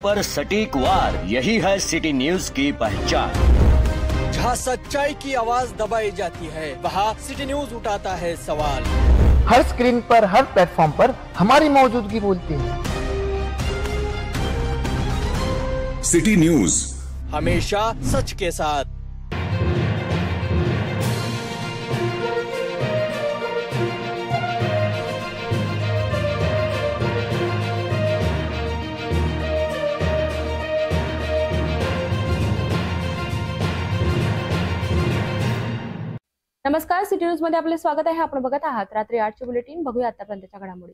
पर सटीक वार, यही है सिटी न्यूज की पहचान। जहाँ सच्चाई की आवाज दबाई जाती है, वहाँ सिटी न्यूज उठाता है सवाल। हर स्क्रीन पर, हर प्लेटफॉर्म पर हमारी मौजूदगी बोलती है। सिटी न्यूज, हमेशा सच के साथ। नमस्कार, सिटी न्यूज मध्ये आपले स्वागत आहे। आपण बघत आहात रात्री 8चे बुलेटिन। बघूया आतापर्यंतच्या घडामोडी।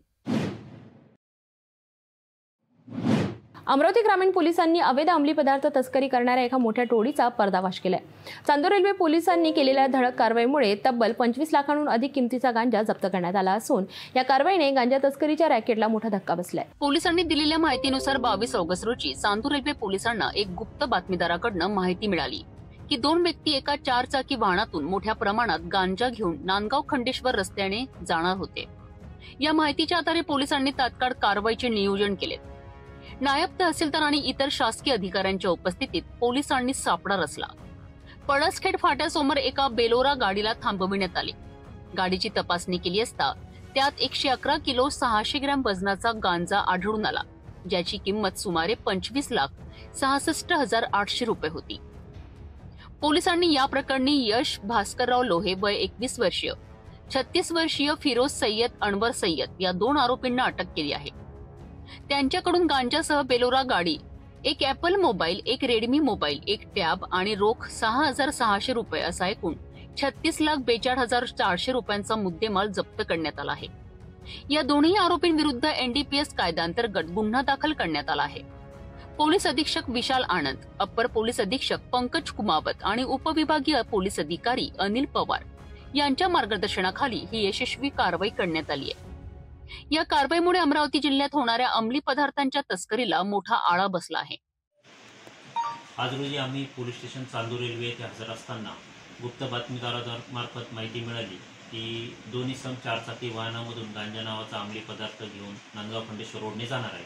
अमरावती ग्रामीण पोलिसांनी अवैध अंमली पदार्थ तस्करी करणाऱ्या एका मोठ्या टोळीचा पर्दाफाश केलाय। चांदूर रेल्वे पोलिसांनी केलेल्या धडक कारवाईमुळे तब्बल 25 लाखांहून अधिक किमतीचा गांजा जप्त करण्यात आला असून या कारवाईने गांजा तस्करीच्या रॅकेटला मोठा धक्का बसलाय। पोलिसांनी दिलेल्या माहितीनुसार 22 ऑगस्ट रोजी चांदूर रेल्वे पोलिसांना एक गुप्त बातमीदाराकडून माहिती मिळाली की दोन व्यक्ती एका 4 चाकी वाहनातून मोठ्या प्रमाणात गांजा घेऊन नांदगाव खंडेश्वर रस्त्याने जाणार होते। या माहितीच्या आधारे पोलिसांनी तात्काळ कारवाईचे नियोजन केले। नायब तहसीलदार आणि इतर शासकीय अधिकाऱ्यांच्या उपस्थितीत पोलिसांनी सापळा रचला। पळसखेड फाट्यासमोर एका बेलोरा गाडीला थांबविण्यात आले। गाडीची तपासणी केली असता त्यात 111 किलो 600 ग्रॅम वजनाचा गांजा आढळून आला, ज्याची किंमत सुमारे 25,66,800 रुपये होती। पोलिसांनी या प्रकरणी यश भास्करराव लोहे वय 21 वर्षीय, 36 वर्षीय फिरोज सय्यद अनवर सय्यद या 2 आरोपींना अटक केली आहे। त्यांच्याकडून गांजासह बेलोरा गाडी, एक ऍपल मोबाईल, एक रेडमी मोबाईल, एक टॅब आणि रोख 6,600 रुपये असा एकूण 36,42,400 रुपयांचा मुद्देमाल जप्त करण्यात आला आहे। या दोन्ही आरोपींविरुद्ध एनडीपीएस कायद्याअंतर्गत गुन्हा दाखल करण्यात आला आहे। पोलीस अधीक्षक विशाल आनंद, अप्पर पोलीस अधीक्षक पंकज कुमावत आणि उपविभागीय पोलीस अधिकारी अनिल पवार यांच्या मार्गदर्शनाखाली ही यशस्वी कारवाई करण्यात आली आहे। या कारवाईमुळे अमरावती जिल्ह्यात होणाऱ्या अंमली पदार्थांच्या तस्करीला मोठा आळा बसला आहे। आज रोजी आम्ही पोलीस स्टेशन चांदूर रेल्वे येथे हजर असताना गुप्त बातमीदारामार्फत माहिती मिळाली की दोन्ही सम 4 चाकी वाहनामधून गांजा नावाचा अंमली पदार्थ घेऊन नांदगाव खंडेश्वर रोडने जाणार आहे।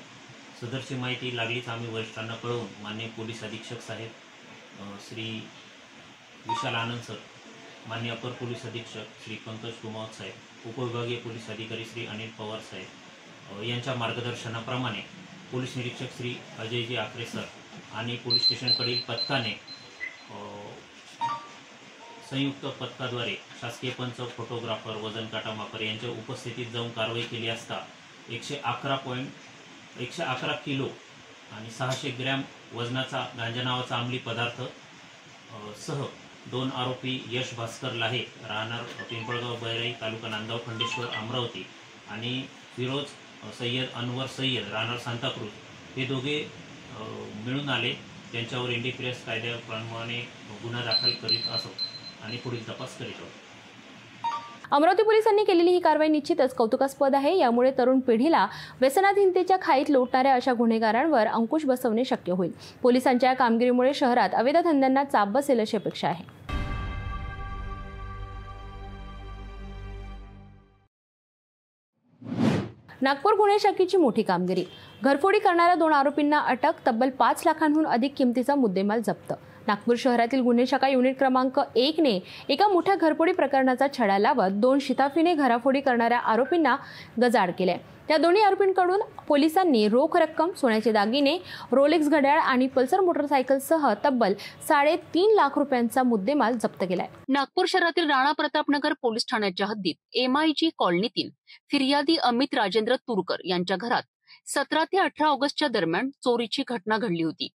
सदरची माहिती लागलीच आम्ही वरिष्ठांना कळवून माननीय पोलीस अधीक्षक साहेब श्री विशाल आनंद सर, माननीय अपर पोलीस अधीक्षक श्री पंकज कुमावत साहेब, उपविभागीय पोलीस अधिकारी श्री अनिल पवार साहेब यांच्या मार्गदर्शनाप्रमाणे पोलीस निरीक्षक श्री अजयजी आकरे सर आणि पोलीस स्टेशनकडील पथकाने संयुक्त पथकाद्वारे शासकीय पंच, फोटोग्राफर, वजन काटा मापर यांच्या उपस्थितीत जाऊन कारवाई केली असता 111 किलो आणि 600 ग्रॅम वजनाचा गांजा नावाचा अंमली पदार्थ सह 2 आरोपी यश भास्कर लाहे राहणार पिंपळगाव बैराई तालुका नांदगाव खंडेश्वर अमरावती आणि फिरोज सय्यद अनवर सय्यद राहणार सांताक्रूज हे दोघे मिळून आले। त्यांच्यावर एनडीपीएस कायद्याप्रमाणे गुन्हा दाखल करीत असो आणि पुढील तपास करीत आहोत। अमरावती पोलिसांनी केलेली ही कारवाई निश्चितच कौतुकास्पद आहे। यामुळे तरुण पिढीला व्यसनाधीनतेच्या खाईत लोटणाऱ्या अशा गुन्हेगारांवर अंकुश बसवणे शक्य होईल। पोलिसांच्या कामगिरीमुळे शहरात अवैध धंद्यांना चाप बसेल अशी अपेक्षा आहे। नागपूर गुन्हे शाखेची मोठी कामगिरी। घरफोडी करणाऱ्या 2 आरोपींना अटक, तब्बल 5 लाखांहून अधिक किमतीचा मुद्देमाल जप्त। नागपूर शहरातील गुन्हे शाखा युनिट क्रमांक 1 ने एका मोठ्या घरफोडी प्रकरणाचा छडा लावत 2 शिताफीने घरफोडी करणाऱ्या आरोपींना गजाआड केले। त्या दोन्ही आरोपींकडून पोलिसांनी रोख रक्कम, सोन्याचे दागिने, रोलेक्स घड्याळ आणि पल्सर मोटरसायकलसह तब्बल 3.5 लाख रुपयांचा मुद्देमाल जप्त केलाय। नागपूर शहरातील राणा प्रतापनगर पोलीस ठाण्याच्या हद्दीत MIG कॉलनीतील फिर्यादी अमित राजेंद्र तुरकर यांच्या घरात 17 ते 18 ऑगस्टच्या दरम्यान चोरीची घटना घडली होती।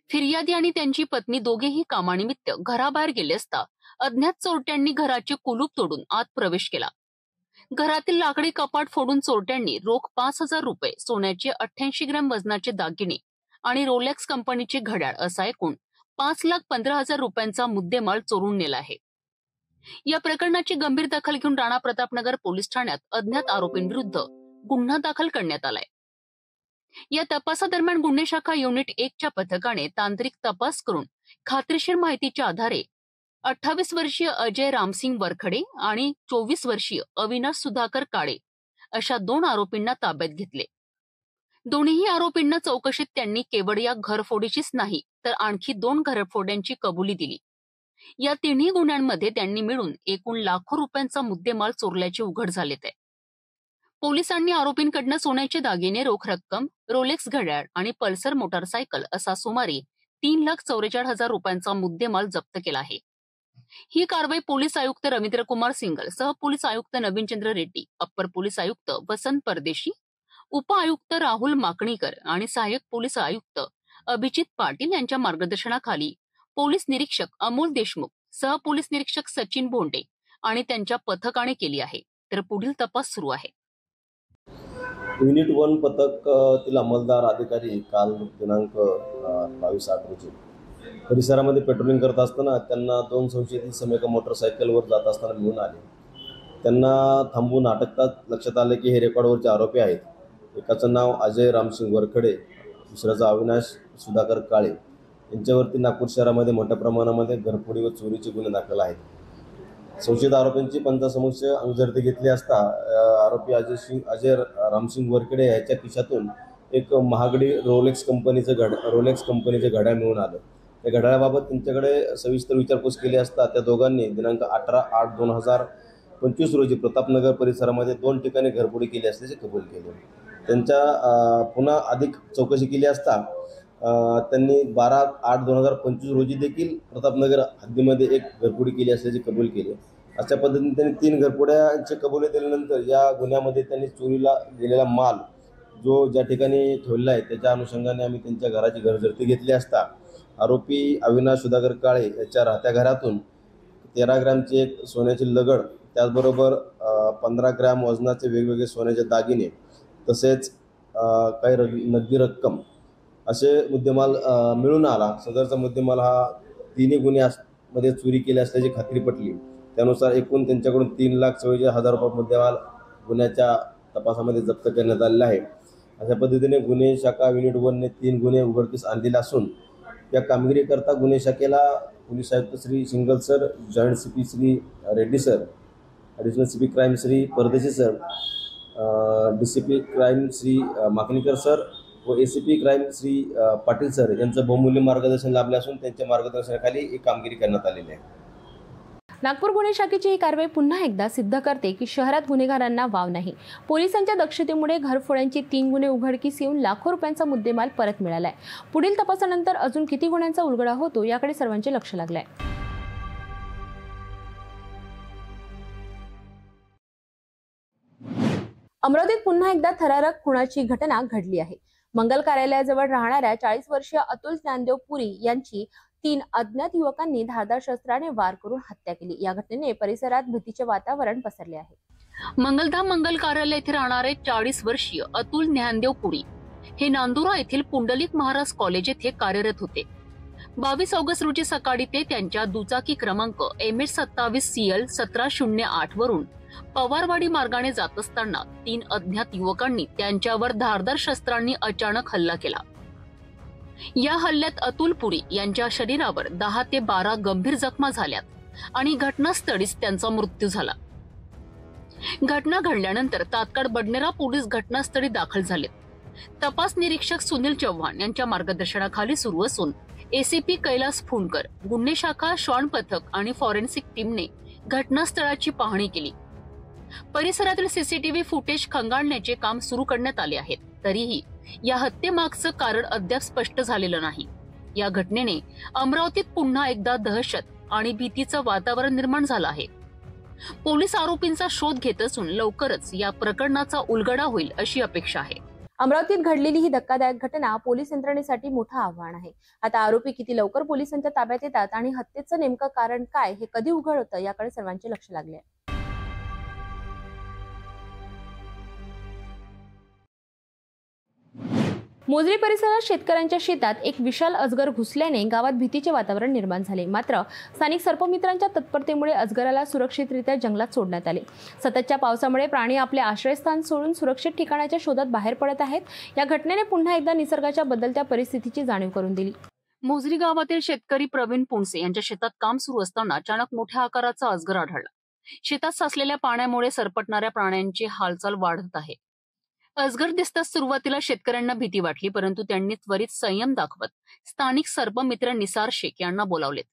फिर्यादी आणि त्यांची पत्नी दोघेही कामानिमित्त घराबाहेर गेले असता अज्ञात चोरट्यांनी घराचे कुलूप तोडून आत प्रवेश केला। घरातील लाकडी कपाट फोडून चोरट्यांनी रोख 5,000 रुपये, सोन्याचे 88 ग्रॅम वजनाचे दागिने आणि रोलेक्स कंपनीचे घड्याळ असा एकूण 5,15,000 रुपयांचा मुद्देमाल चोरून नेला आहे। या प्रकरणाची गंभीर दखल घेऊन राणा प्रतापनगर पोलीस ठाण्यात अज्ञात आरोपींविरुद्ध गुन्हा दाखल करण्यात आलाय। या तपासादरम्यान गुन्हे शाखा युनिट 1 च्या पथकाने तांत्रिक तपास करून खात्रीशीर माहितीच्या आधारे 28 वर्षीय अजय रामसिंग वरखडे आणि 24 वर्षीय अविनाश सुधाकर काळे अशा 2 आरोपींना ताब्यात घेतले। दोन्ही आरोपींना चौकशीत त्यांनी केवळ या घरफोडीचीच नाही तर आणखी 2 घरफोड्यांची कबुली दिली. या तिन्ही गुन्ह्यांमध्ये त्यांनी मिळून एकूण लाखो रुपयांचा मुद्देमाल चोरल्याचे उघड झालेत. पोलिसांनी आरोपींकडनं सोन्याचे दागिने, रोख रक्कम, रोलेक्स घड्याळ आणि पल्सर मोटारसायकल असा सुमारे 3,44,000 रुपयांचा मुद्देमाल जप्त केला आहे. ही कारवाई पोलीस आयुक्त रवींद्र कुमार सिंगल, सहपोलीस आयुक्त नवीनचंद्र रेड्डी, अप्पर पोलीस आयुक्त वसंत परदेशी, उप आयुक्त राहुल माकणीकर आणि सहाय्यक पोलीस आयुक्त अभिजित पाटील यांच्या मार्गदर्शनाखाली पोलीस निरीक्षक अमोल देशमुख, सहपोलीस निरीक्षक सचिन भोंडे आणि त्यांच्या पथकाने केली आहे. तर पुढील तपास सुरू आहे. युनिट 1 पथकातील अंमलदार अधिकारी काल दिनांक 22/8 रोजी परिसरामध्ये पेट्रोलिंग करत असताना त्यांना 2 संशयित इसम एका मोटरसायकलवर जात असताना मिळून आले. त्यांना थांबवून अटकतात लक्षात आले की हे रेकॉर्डवरचे आरोपी आहेत. एकाचं नाव अजय रामसिंग वरखडे, दुसऱ्याचं अविनाश सुधाकर काळे. यांच्यावरती नागपूर शहरामध्ये मोठ्या प्रमाणामध्ये घरफोडी व चोरीचे गुन्हे दाखल आहेत. संशयित आरोपींची पंचासमक्ष अंगझडती घेतली असता आरोपी अजय रामसिंग वरखडे याच्या खिशातून एक महागडी रोलेक्स कंपनीचं घड्याळ मिळून आलं. त्या घड्याळाबाबत त्यांच्याकडे सविस्तर विचारपूस केली असता त्या दोघांनी दिनांक 18/8/2025 रोजी प्रतापनगर परिसरामध्ये 2 ठिकाणी घरफोडी केली असल्याचे कबूल केले. त्यांच्या पुन्हा अधिक चौकशी केली असता त्यांनी 12/8/2025 रोजी देखील प्रतापनगर हद्दीमध्ये एक घरफोडी केली असल्याचे कबूल केले. अशा पद्धतीने त्यांनी 3 घरफोड्यांचे कबुली दिल्यानंतर या गुन्ह्यामध्ये त्यांनी चोरीला गेलेला माल जो ज्या ठिकाणी ठेवलेला आहे त्याच्या अनुषंगाने आम्ही त्यांच्या घराची घरझडती घेतली असता आरोपी अविनाश सुधाकर काळे याच्या राहत्या घरातून 13 ग्रॅमची एक सोन्याची लगड, त्याचबरोबर 15 ग्रॅम वजनाचे वेगवेगळे सोन्याचे दागिने तसेच काही नगदी रक्कम असे मुद्देमाल मिळून आला. सदरचा मुद्देमाल हा 3 गुन्ह्यामध्ये चोरी केली असल्याची खात्री पटली. त्यानुसार एकूण त्यांच्याकडून 3,44,000 रुपये मुद्देमाल गुन्ह्याच्या तपासामध्ये जप्त करण्यात आलेला आहे. अशा पद्धतीने गुन्हे शाखा युनिट 1ने 3 गुन्हे उघडकीस आणलेले असून या कामगिरीकरता गुन्हे शाखेला पोलीस आयुक्त Shri Singal sir, joint CP Shri Reddy sir, additional CP crime Shri Pardeshi sir, DCP crime Shri Makanikar sir व ACP crime Shri Patil sir यांचं बहुमूल्य मार्गदर्शन लाभले असून त्यांच्या मार्गदर्शनाखाली ही कामगिरी करण्यात आलेली आहे. नागपूर गुन्हे शाखेची ही कारवाई पुन्हा एकदा सिद्ध करते की शहरात गुन्हेगारांना वाव नाही. पोलिसांच्या दक्षतेमुळे घरफोड्यांचे 3 गुन्हे उघडकीस येऊन लाखो रुपयांचा मुद्देमाल परत मिळालाय. पुढील तपासानंतर अजून किती गुन्ह्यांचा उलगडा होतो याकडे सर्वांचे लक्ष लागले आहे. अमरावतीत पुन्हा एकदा थरारक खुनाची घटना घडली आहे. मंगल कार्यालयाजवळ राहणाऱ्या 40 वर्षीय अतुल ज्ञानदेव पुरी यांची 3 अज्ञात युवकांनी धारदार शस्त्राने वार करून हत्या केली. या घटनेने परिसरात भीतीचे वातावरण पसरले आहे. मंगलधाम मंगल कार्यालय येथे राहणारे 40 वर्षीय अतुल ज्ञानदेव पुरी हे नांदुरा येथील पुंडलिक महाराज कॉलेज येथे कार्यरत होते. 22 ऑगस्ट रोजी सकाळी ते त्यांच्या दुचाकी क्रमांक MH27CL 1708 वरून पवारवाडी मार्गाने जात असताना 3 अज्ञात युवकांनी त्यांच्यावर धारदार शस्त्रांनी अचानक हल्ला केला. या हल्ल्यात अतुल पुरी यांच्या शरीरावर 10 ते 12 गंभीर जखमा झाल्यात आणि घटनास्थळीच त्यांचा मृत्यू झाला. घटना घडल्यानंतर तात्काळ बडनेरा पोलीस घटनास्थळी दाखल झालेत. तपास निरीक्षक सुनील चव्हाण यांच्या मार्गदर्शनाखाली सुरू असून ACP कैलास फुंडकर, गुन्हे शाखा, श्वान पथक आणि फॉरेन्सिक टीमने घटनास्थळाची पाहणी केली. परिसरातील CCTV फुटेज खंगाळण्याचे काम सुरू करण्यात आले आहे. तरीही या हत्येमागचं कारण अद्याप स्पष्ट झालेलं नाही. या घटनेने अमरावतीत पुन्हा एकदा दहशत आणि भीतीचं वातावरण निर्माण झालं आहे. पोलीस आरोपींचा शोध घेत असून लवकरच या प्रकरणाचा उलगडा होईल अशी अपेक्षा आहे. अमरावतीत घडलेली ही धक्कादायक घटना पोलीस यंत्रणेसाठी मोठं आव्हान आहे. आता आरोपी किती लवकर पोलिसांच्या ताब्यात येतात आणि हत्येचं नेमकं कारण काय हे कधी उघड होतं याकडे सर्वांचे लक्ष लागले आहे. मोजरी परिसरात शेतकऱ्यांच्या शेतात एक विशाल अजगर घुसल्याने गावात भीतीचे वातावरण निर्माण झाले. मात्र स्थानिक सर्पमित्रांच्या तत्परतेमुळे अजगराला सुरक्षितरित्या जंगलात सोडण्यात आले. सततच्या पावसामुळे प्राणी आपले आश्रयस्थान सोडून सुरक्षित ठिकाणाच्या शोधात बाहेर पडत आहेत. या घटनेने पुन्हा एकदा निसर्गाच्या बदलत्या परिस्थितीची जाणीव करून दिली. मोजरी गावातील शेतकरी प्रवीण पुणसे यांच्या शेतात काम सुरू असताना अचानक मोठ्या आकाराचा अजगर आढळला. शेतात साचलेल्या पाण्यामुळे सरपटणाऱ्या प्राण्यांची हालचाल वाढत आहे. अजगर दिसताच सुरुवातीला शेतकऱ्यांना भीती वाटली, परंतु त्यांनी त्वरित संयम दाखवत स्थानिक सर्पमित्र निसार शेख यांना बोलावलेत.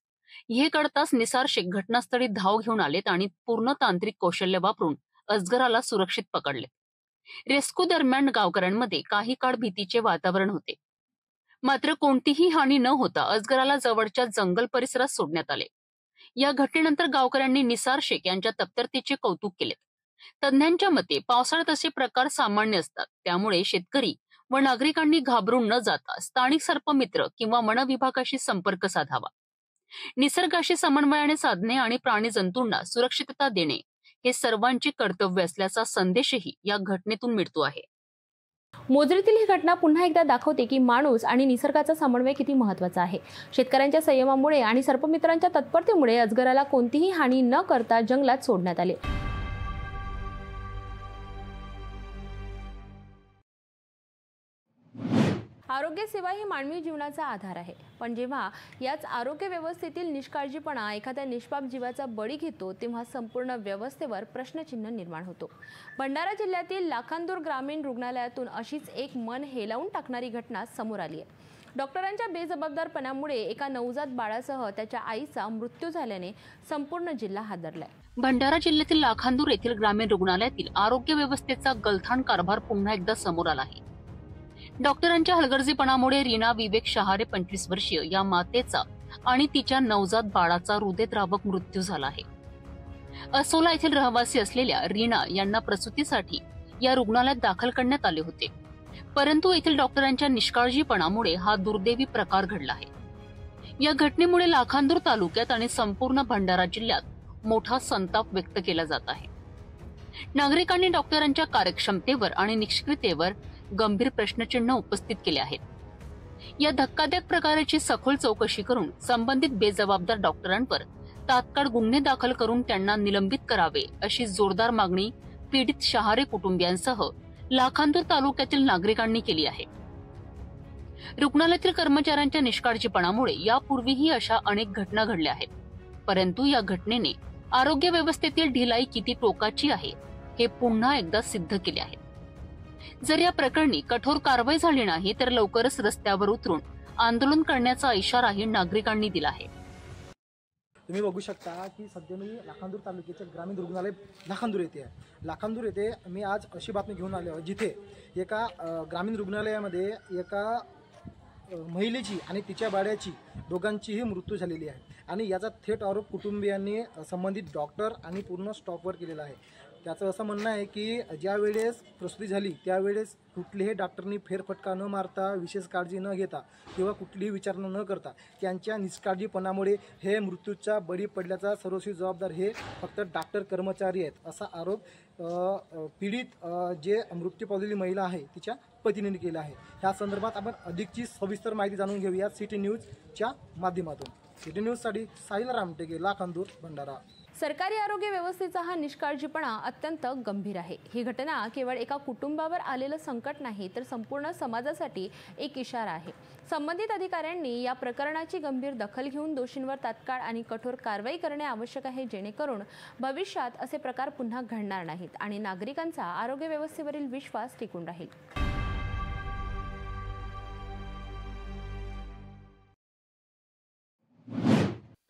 हे कळताच निसार शेख घटनास्थळी धाव घेऊन आलेत आणि पूर्ण तांत्रिक कौशल्य वापरून अजगराला सुरक्षित पकडले. रेस्क्यू दरम्यान गावकऱ्यांमध्ये काही काळ भीतीचे वातावरण होते, मात्र कोणतीही हानी न होता अजगराला जवळच्या जंगल परिसरात सोडण्यात आले. या घटनेनंतर गावकऱ्यांनी निसार शेख यांच्या तत्परतेचे कौतुक केले. तज्ञांच्या मते पावसाळ्यात असे प्रकार सामान्य असतात, त्यामुळे शेतकरी व नागरिकांनी घाबरून न जाता स्थानिक सर्पमित्र किंवा वन विभागाशी संपर्क साधावा. निसर्गाशी समन्वयाने साधणे आणि प्राणी जंतूंना सुरक्षितता देणे हे सर्वांचे कर्तव्य असल्याचा संदेशही या घटनेतून मिळतो आहे. मोजरीतील ही घटना पुन्हा एकदा दाखवते की माणूस आणि निसर्गाचा समन्वय किती महत्त्वाचा आहे. शेतकऱ्यांच्या संयमामुळे आणि सर्पमित्रांच्या तत्परतेमुळे अजगराला कोणतीही हानी न करता जंगलात सोडण्यात आले. आरोग्य सेवा ही मानवी जीवनाचा आधार आहे, पण जेव्हा याच आरोग्य व्यवस्थेतील निष्काळजीपणा एखाद्या निष्पाप जीवाचा बळी घेतो तेव्हा संपूर्ण व्यवस्थेवर प्रश्नचिन्ह निर्माण होतो. भंडारा जिल्ह्यातील लाखांदूर ग्रामीण रुग्णालयातून अशीच एक मन हेलावून टाकणारी घटना समोर आली आहे. डॉक्टरांच्या बेजबाबदारपणामुळे एका नवजात बाळासह त्याच्या आईचा मृत्यू झाल्याने संपूर्ण जिल्हा हादरलाय. भंडारा जिल्ह्यातील लाखांदूर येथील ग्रामीण रुग्णालयातील आरोग्य व्यवस्थेचा गलथान कारभार पुन्हा एकदा समोर आला आहे. डॉक्टरांच्या हलगर्जीपणामुळे रीना विवेक शहारे 25 वर्षीय या मातेचा आणि तिच्या नवजात बाळाचा हृदयद्रावक मृत्यू झाला आहे. असोला येथील रहिवासी असलेल्या रीना यांना प्रसूतीसाठी या रुग्णालयात दाखल करण्यात आले होते, परंतु येथील डॉक्टरांच्या निष्काळजीपणामुळे हा दुर्दैवी प्रकार घडला आहे. या घटनेमुळे लाखांदूर तालुक्यात आणि संपूर्ण भंडारा जिल्ह्यात मोठा संताप व्यक्त केला जात आहे. नागरिकांनी डॉक्टरांच्या कार्यक्षमतेवर आणि निष्क्रियतेवर गंभीर प्रश्नचिन्ह उपस्थित केले आहेत. या धक्कादायक प्रकाराची सखोल चौकशी करून संबंधित बेजबाबदार डॉक्टरांवर तात्काळ गुन्हे दाखल करून त्यांना निलंबित करावे अशी जोरदार मागणी पीडित शहारे कुटुंबियांसह लाखांदूर तालुक्यातील नागरिकांनी केली आहे. रुग्णालयातील कर्मचाऱ्यांच्या निष्काळजीपणामुळे यापूर्वीही अशा अनेक घटना घडल्या आहेत, परंतु या घटनेने आरोग्य व्यवस्थेतील ढिलाई किती टोकाची आहे हे पुन्हा एकदा सिद्ध केले आहे. जर या प्रकरणी कठोर कारवाई झाली नाही तर लवकरच रस्त्यावर उतरून आंदोलन करण्याचा इशाराही नागरिकांनी दिला आहे. तुम्ही बघू शकता की सध्या मी लाखांदूर तालुक्याचे ग्रामीण रुग्णालय लाखांदूर येथे आहे. लाखांदूर येथे मी आज अशी बातमी घेऊन आलो जिथे एका ग्रामीण रुग्णालयामध्ये एका महिलेची आणि तिच्या बाळाची दोघांचीही मृत्यू झालेली आहे आणि याचा थेट आरोप कुटुंबियांनी संबंधित डॉक्टर आणि पूर्ण स्टॉपवर केलेला आहे. त्याचं असं म्हणणं आहे की ज्या वेळेस प्रसूती झाली त्यावेळेस कुठल्याही डॉक्टरनी फेरफटका न मारता, विशेष काळजी न घेता किंवा कुठलीही विचारणा न करता त्यांच्या निष्काळजीपणामुळे हे मृत्यूचा बळी पडल्याचा सर्वस्वी जबाबदार हे फक्त डॉक्टर कर्मचारी आहेत, असा आरोप पीडित जे मृत्यू पावलेली महिला आहे तिच्या पतीने केला आहे. ह्या संदर्भात आपण अधिकची सविस्तर माहिती जाणून घेऊया सिटी न्यूजच्या माध्यमातून. सिटी न्यूजसाठी साहिल रामटेके, लाखांदूर, भंडारा. सरकारी आरोग्य व्यवस्थेचा हा निष्काळजीपणा अत्यंत गंभीर आहे. ही घटना केवळ एका कुटुंबावर आलेलं संकट नाही तर संपूर्ण समाजासाठी एक इशारा आहे. संबंधित अधिकाऱ्यांनी या प्रकरणाची गंभीर दखल घेऊन दोषींवर तात्काळ आणि कठोर कारवाई करणे आवश्यक आहे, जेणेकरून भविष्यात असे प्रकार पुन्हा घडणार नाहीत आणि नागरिकांचा आरोग्य व्यवस्थेवरील विश्वास टिकून राहील.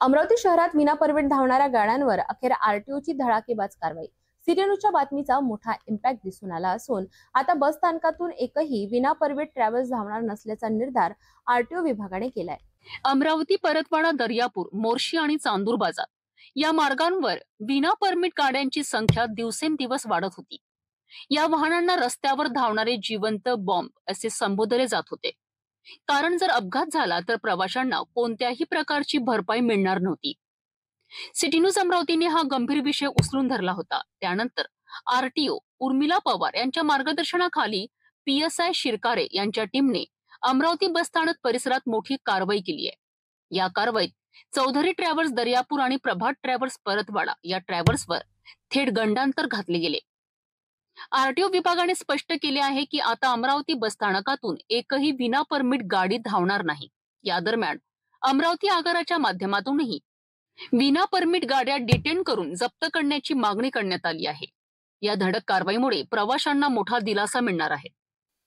अमरावती शहरात विनापरमिट धावणाऱ्या गाड्यांवर अखेर आरटीओची धडाकेबाज कारवाई. सिटी न्यूजच्या बातमीचा मोठा इम्पॅक्ट दिसून आला असून आता बस स्थानकातून एकही विनापरमिट ट्रॅव्हल्स धावणार नसल्याचा निर्धार आरटीओ विभागाने केलाय. अमरावती, परतवाडा, दर्यापूर, मोर्शी आणि चांदूर बाजार या मार्गांवर विनापरमिट गाड्यांची संख्या दिवसेंदिवस वाढत होती. या वाहनांना रस्त्यावर धावणारे जिवंत बॉम्ब असे संबोधले जात होते, कारण जर अपघात झाला तर प्रवाशांना कोणत्याही प्रकारची भरपाई मिळणार नव्हती. सिटी न्यूज अमरावतीने हा गंभीर विषय उचलून धरला होता. त्यानंतर आरटीओ उर्मिला पवार यांच्या मार्गदर्शनाखाली PSI शिरकारे यांच्या टीमने अमरावती बसस्थानक परिसरात मोठी कारवाई केली आहे. या कारवाईत चौधरी ट्रॅव्हल्स दर्यापूर आणि प्रभात ट्रॅव्हल्स परतवाडा या ट्रॅव्हल्सवर थेट गंडांतर घातले गेले. आरटीओ विभागाने स्पष्ट केले आहे की आता अमरावती बसस्थानकातून एकही विना परमिट गाडी धावणार नाही. या दरम्यान अमरावती आगाराच्या माध्यमातूनही विना परमिट गाड्या डिटेन करून जप्त करण्याची मागणी करण्यात आली आहे. या धडक कारवाईमुळे प्रवाशांना मोठा दिलासा मिळणार आहे.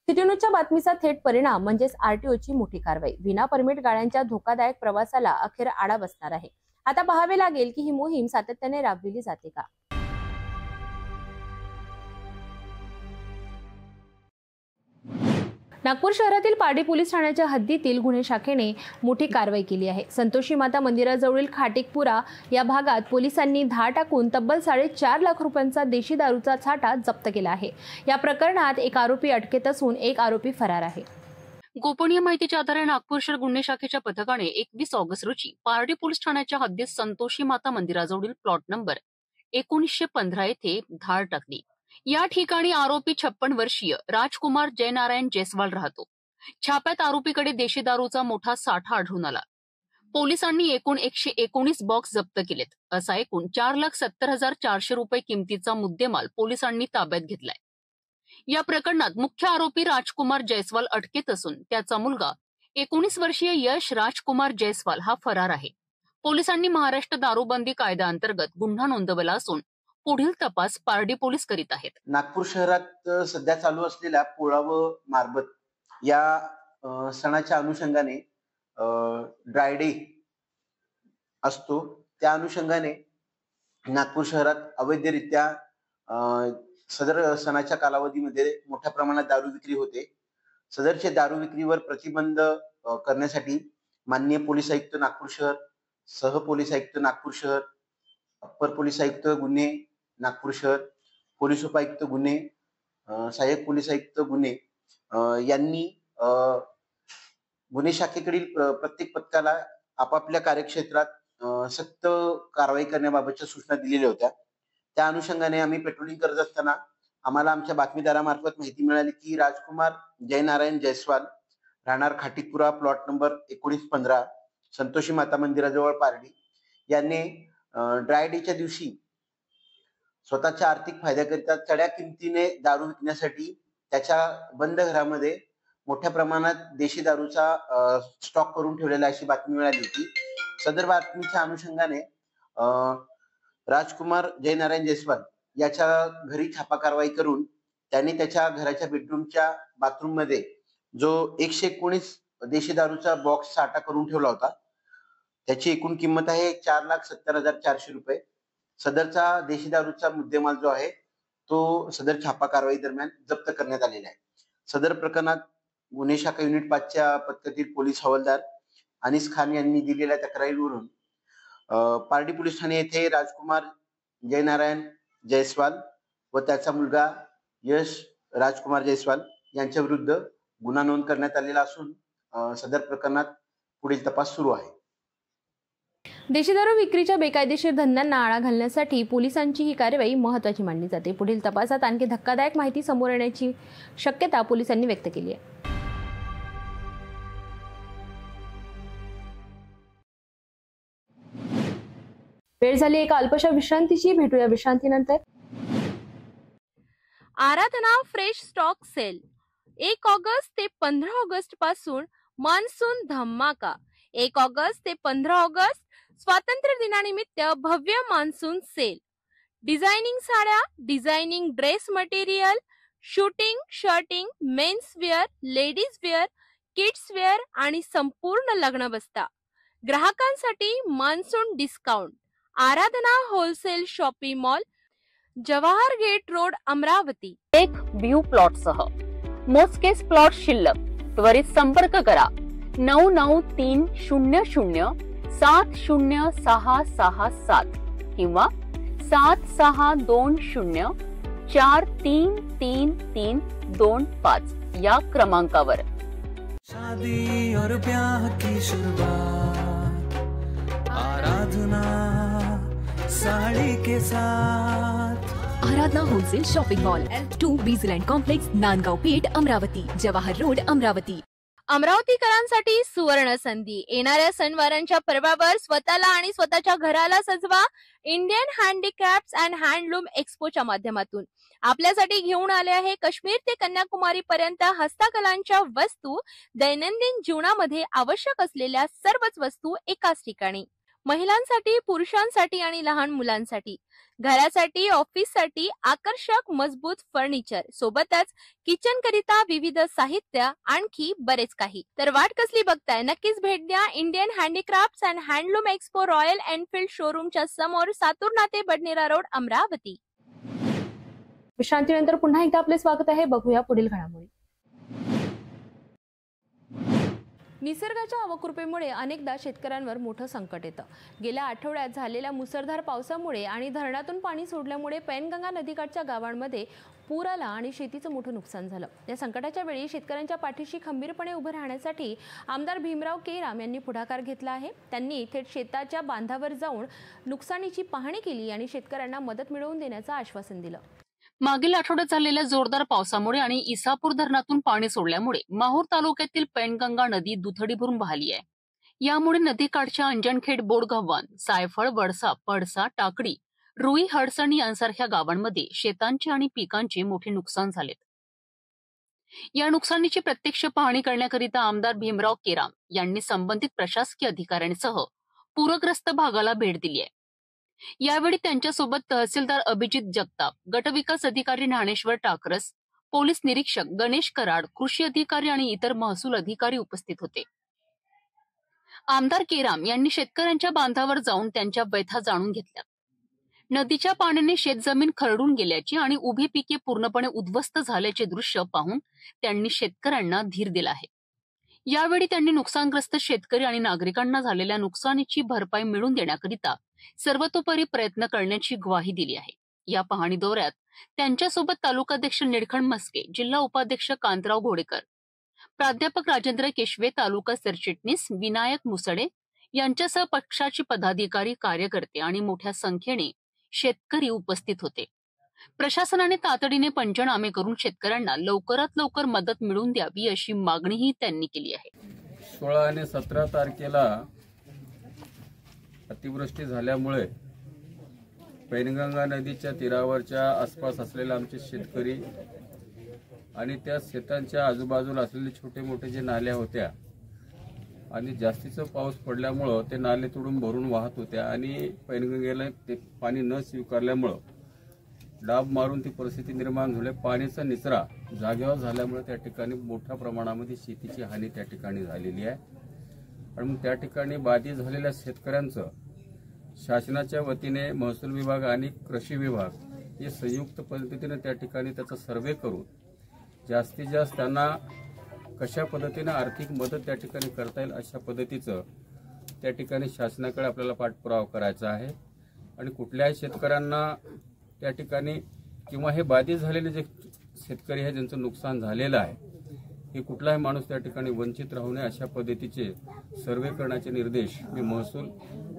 सिटी न्यूजच्या बातमीचा थेट परिणाम म्हणजेच आरटीओची मोठी कारवाई. विना परमिट गाड्यांच्या धोकादायक प्रवासाला अखेर आळा बसणार आहे. आता पाहावे लागेल की ही मोहीम सातत्याने राबविली जाते का. नागपूर शहरातील पारडी पोलीस ठाण्याच्या हद्दीतील गुन्हे शाखेने मोठी कारवाई केली आहे. संतोषी माता मंदिराजवळील खाटिकपुरा या भागात पोलिसांनी धाड टाकून तब्बल 4.5 लाख रुपयांचा देशी दारूचा साठा जप्त केला आहे. या प्रकरणात एक आरोपी अटकेत असून एक आरोपी फरार आहे. गोपनीय माहितीच्या आधारे नागपूर शहर गुन्हे शाखेच्या पथकाने 21 ऑगस्ट रोजी पारडी पोलीस ठाण्याच्या हद्दीत संतोषी माता मंदिराजवळील प्लॉट नंबर 1915 येथे धाड टाकली. या ठिकाणी आरोपी 56 वर्षीय राजकुमार जयनारायण जयस्वाल राहतो. छाप्यात आरोपीकडे देशी दारूचा मोठा साठा आढळून आला. पोलिसांनी एकूण 119 बॉक्स जप्त केलेत. असा एकूण 4,70,400 रुपये किमतीचा मुद्देमाल पोलिसांनी ताब्यात घेतलाय. या प्रकरणात मुख्य आरोपी राजकुमार जयस्वाल अटकेत असून त्याचा मुलगा 19 वर्षीय यश राजकुमार जयस्वाल हा फरार आहे. पोलिसांनी महाराष्ट्र दारूबंदी कायद्याअंतर्गत गुन्हा नोंदवला असून पुढील तपास पारडी पोलीस करीत आहेत. नागपूर शहरात सध्या चालू असलेल्या पोळा व मारबत या सणाच्या अनुषंगाने ड्राय डे असतो. त्या अनुषंगाने नागपूर शहरात अवैधरित्या सदर सणाच्या कालावधीमध्ये मोठ्या प्रमाणात दारू विक्री होते. सदरच्या दारू विक्रीवर प्रतिबंध करण्यासाठी माननीय पोलीस आयुक्त नागपूर शहर, सह पोलीस आयुक्त नागपूर शहर, अप्पर पोलीस आयुक्त गुन्हे नागपूर शहर, पोलीस उपायुक्त गुन्हे, सहाय्यक पोलीस आयुक्त गुन्हे यांनी गुन्हे शाखेकडील प्रत्येक पथकाला आपापल्या कार्यक्षेत्रात सक्त कारवाई करण्याबाबतच्या सूचना दिलेल्या होत्या. त्या अनुषंगाने आम्ही पेट्रोलिंग करत असताना आम्हाला आमच्या बातमीदारामार्फत माहिती मिळाली की राजकुमार जयनारायण जयस्वाल राहणार खाटिकपुरा प्लॉट नंबर 1915 संतोषी माता मंदिराजवळ पारडी यांनी ड्राय डेच्या दिवशी स्वतःच्या आर्थिक फायद्याकरिता चढ्या किमतीने दारू विकण्यासाठी त्याच्या बंद घरामध्ये मोठ्या प्रमाणात देशी दारूचा स्टॉक करून ठेवलेला अशी बातमी मिळाली होती. सदर बातमीच्या अनुषंगाने राजकुमार जयनारायण जयस्वाल याच्या घरी छापा कारवाई करून त्यांनी त्याच्या घराच्या बेडरूमच्या बाथरूम मध्ये जो 119 देशी दारूचा बॉक्स साठा करून ठेवला होता. त्याची एकूण किंमत आहे 4,70,400 रुपये. सदरचा देशी दारूचा मुद्देमाल जो आहे तो सदर छापा कारवाई दरम्यान जप्त करण्यात आलेला आहे. सदर प्रकरणात गुन्हे शाखा युनिट 5च्या पथकातील पोलीस हवालदार अनिस खान यांनी दिलेल्या तक्रारीवरून पारडी पोलीस ठाणे येथे राजकुमार जयनारायण जयस्वाल व त्याचा मुलगा यश राजकुमार जयस्वाल यांच्या विरुद्ध गुन्हा नोंद करण्यात आलेला असून सदर प्रकरणात पुढील तपास सुरू आहे. देशी दारू विक्रीच्या बेकायदेशीर धंद्यांना आळा घालण्यासाठी पोलिसांची ही कारवाई महत्त्वाची मानली जाते. पुढील तपासात आणखी धक्कादायक माहिती समोर येण्याची शक्यता पोलिसांनी व्यक्त केली आहे. वेळ झाली एका अल्पशा विश्रांतीची. भेटूया विश्रांतीनंतर. आराधना फ्रेश स्टॉक सेल 1 ऑगस्ट ते 15 ऑगस्ट पासून मान्सून धमाका. 1 ऑगस्ट ते 15 ऑगस्ट स्वातंत्र्य दिनानिमित्त भव्य मान्सून सेल. डिझायनिंग साड्या, designing dress material, suiting, shirting, men's wear, ladies wear, kids wear आणि संपूर्ण लग्न बस्ता. ग्राहकांसाठी monsoon discount. Aradhana wholesale shopping mall, Jawahar gate road, Amravati. एक व्ह्यू प्लॉट सह मोजकेच प्लॉट शिल्लक. त्वरित संपर्क करा 9930070667 किंवा 7620433325 या क्रमांकावर. शादी और ब्याह की शुरुआत आराधना साड़ी के साथ. Aradhana wholesale shopping mall, L2 Bizland complex, Nandgaon Peth, Amravati, Jawahar road, Amravati. अमरावतीकरांसाठी सुवर्ण संधी. येणाऱ्या सणवारांच्या पर्वावर स्वतःला आणि स्वतःच्या घराला सजवा इंडियन हँडीक्राफ्ट्स अँड हँडलूम एक्स्पोच्या माध्यमातून. आपल्यासाठी घेऊन आले आहे काश्मीर ते कन्याकुमारी पर्यंत हस्तकलांच्या वस्तू. दैनंदिन जीवनामध्ये आवश्यक असलेल्या सर्वच वस्तू एकाच ठिकाणी. महिलांसाठी, पुरुषांसाठी आणि लहान मुलांसाठी, घरासाठी, ऑफिससाठी आकर्षक मजबूत फर्निचर सोबतच किचन करिता विविध साहित्य, आणखी बरेच काही. तर वाट कसली बघताय, नक्कीच भेट द्या Indian handicrafts and handloom expo Royal Enfield शोरूमच्या समोर, सातूर नाते, बडनेरा रोड, अमरावती. विश्रांतीनंतर पुन्हा एकदा आपले स्वागत आहे. बघूया पुढील घडामोडी. निसर्गाच्या अवकृपेमुळे अनेकदा शेतकऱ्यांवर मोठं संकट येतं. गेल्या आठवड्यात झालेल्या मुसळधार पावसामुळे आणि धरणातून पाणी सोडल्यामुळे पैनगंगा नदीकाठच्या गावांमध्ये पूर आला आणि शेतीचं मोठं नुकसान झालं. या संकटाच्या वेळी शेतकऱ्यांच्या पाठीशी खंबीरपणे उभं राहण्यासाठी आमदार भीमराव केराम यांनी पुढाकार घेतला आहे. त्यांनी थेट शेताच्या बांधावर जाऊन नुकसानीची पाहणी केली आणि शेतकऱ्यांना मदत मिळवून देण्याचं आश्वासन दिलं. मागील आठवड्यात झालेल्या जोरदार पावसामुळे आणि इसापूर धरणातून पाणी सोडल्यामुळे माहूर तालुक्यातील पैनगंगा नदी दुथडी भरून वाहली आहे. यामुळे नदीकाठच्या अंजनखेड, बोडगव्हाण, सायफळ, वडसा, पडसा, टाकडी, रुई, हडसण यांसारख्या गावांमध्ये शेतांचे आणि पिकांचे मोठे नुकसान झालेत. या नुकसानीची प्रत्यक्ष पाहणी करण्याकरिता आमदार भीमराव केराम यांनी संबंधित प्रशासकीय अधिकाऱ्यांसह पूरग्रस्त भागाला भेट दिली आहे. यावेळी त्यांच्यासोबत तहसीलदार अभिजित जगताप, गटविकास अधिकारी ज्ञानेश्वर टाकरस, पोलीस निरीक्षक गणेश कराड, कृषी अधिकारी आणि इतर महसूल अधिकारी उपस्थित होते. आमदार केराम यांनी शेतकऱ्यांच्या बांधावर जाऊन त्यांच्या व्यथा जाणून घेतल्या. नदीच्या पाण्याने शेतजमीन खरडून गेल्याची आणि उभी पिके पूर्णपणे उद्ध्वस्त झाल्याचे दृश्य पाहून त्यांनी शेतकऱ्यांना धीर दिला आहे. यावेळी त्यांनी नुकसानग्रस्त शेतकरी आणि नागरिकांना झालेल्या नुकसानीची भरपाई मिळवून देण्याकरिता सर्वतोपरी प्रयत्न करण्याची ग्वाही दिली आहे. या पाहणी दौऱ्यात त्यांच्यासोबत तालुकाध्यक्ष निळखंड मस्के, जिल्हा उपाध्यक्ष कांतराव घोडेकर, प्राध्यापक राजेंद्र केशवे, तालुका सरचिटणीस विनायक मुसडे यांच्यासह पक्षाचे पदाधिकारी, कार्यकर्ते आणि मोठ्या संख्येने शेतकरी उपस्थित होते. प्रशासनाने तातडीने पंचनामे करून शेतकऱ्यांना लवकरात लवकर मदत मिळवून द्यावी अशी मागणीही त्यांनी केली आहे. 16 आणि 17 तारखेला अतिवृष्टी झाल्यामुळे पैनगंगा नदीच्या तीरावरच्या आसपास असलेले आमचे शेतकरी आणि त्या शेतांच्या आजूबाजूला असलेले छोटे मोठे जे नाल्या होत्या आणि जास्तीचा पाऊस पडल्यामुळं ते नाले तोडून भरून वाहत होत्या आणि पैनगंगेला ते पाणी न स्वीकारल्यामुळं डाब मारून ती परिस्थिती निर्माण झाली. पाण्याचा निचरा जागेवर झाल्यामुळे त्या ठिकाणी मोठ्या प्रमाणामध्ये शेतीची हानी त्या ठिकाणी झालेली आहे. आणि मग त्या ठिकाणी बाधित झालेल्या शेतकऱ्यांचं शासनाच्या वतीने महसूल विभाग आणि कृषी विभाग हे संयुक्त पद्धतीने त्या ठिकाणी त्याचा सर्वे करून जास्तीत जास्त त्यांना कशा पद्धतीने आर्थिक मदत त्या ठिकाणी करता येईल अशा पद्धतीचं त्या ठिकाणी शासनाकडे आपल्याला पाठपुरावा करायचा आहे. आणि कुठल्याही शेतकऱ्यांना त्या ठिकाणी किंवा हे बाधित झालेले जे शेतकरी आहे ज्यांचं नुकसान झालेलं आहे हे कुठलाही माणूस त्या ठिकाणी वंचित राहू नये अशा पद्धतीचे सर्वे करण्याचे निर्देश मी महसूल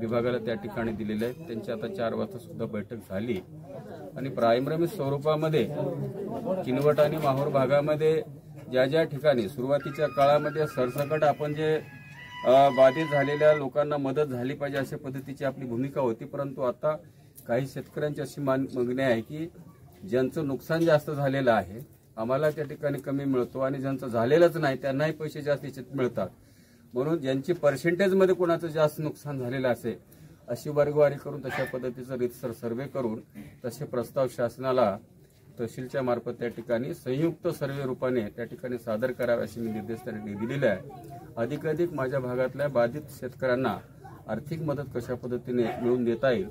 विभागाला त्या ठिकाणी दिलेले आहेत. त्यांची आता 4 वाजता सुद्धा बैठक झाली आणि प्रायमरी स्वरूपामध्ये किनवट आणि माहूर भागामध्ये ज्या ठिकाणी सुरुवातीच्या काळामध्ये सरसकट आपण जे बाधित झालेल्या लोकांना मदत झाली पाहिजे अशा पद्धतीची आपली भूमिका होती. परंतु आता काही शेतकऱ्यांची अशी मागणी आहे की ज्यांचं नुकसान जास्त झालेलं आहे आम्हाला त्या ठिकाणी कमी मिळतो आणि ज्यांचं झालेलंच नाही त्यांनाही पैसे जास्तीचे मिळतात. म्हणून ज्यांची पर्सेंटेजमध्ये कोणाचं जास्त नुकसान झालेलं असेल अशी वर्गवारी करून तशा पद्धतीचा रीतसर सर्वे करून तसे प्रस्ताव शासनाला तहसीलच्या मार्फत त्या ठिकाणी संयुक्त सर्वे रूपाने त्या ठिकाणी सादर करावे असे मी निर्देश त्यांनी दिलेले आहे. अधिकाधिक माझ्या भागातल्या बाधित शेतकऱ्यांना आर्थिक मदत कशा पद्धतीने मिळवून देता येईल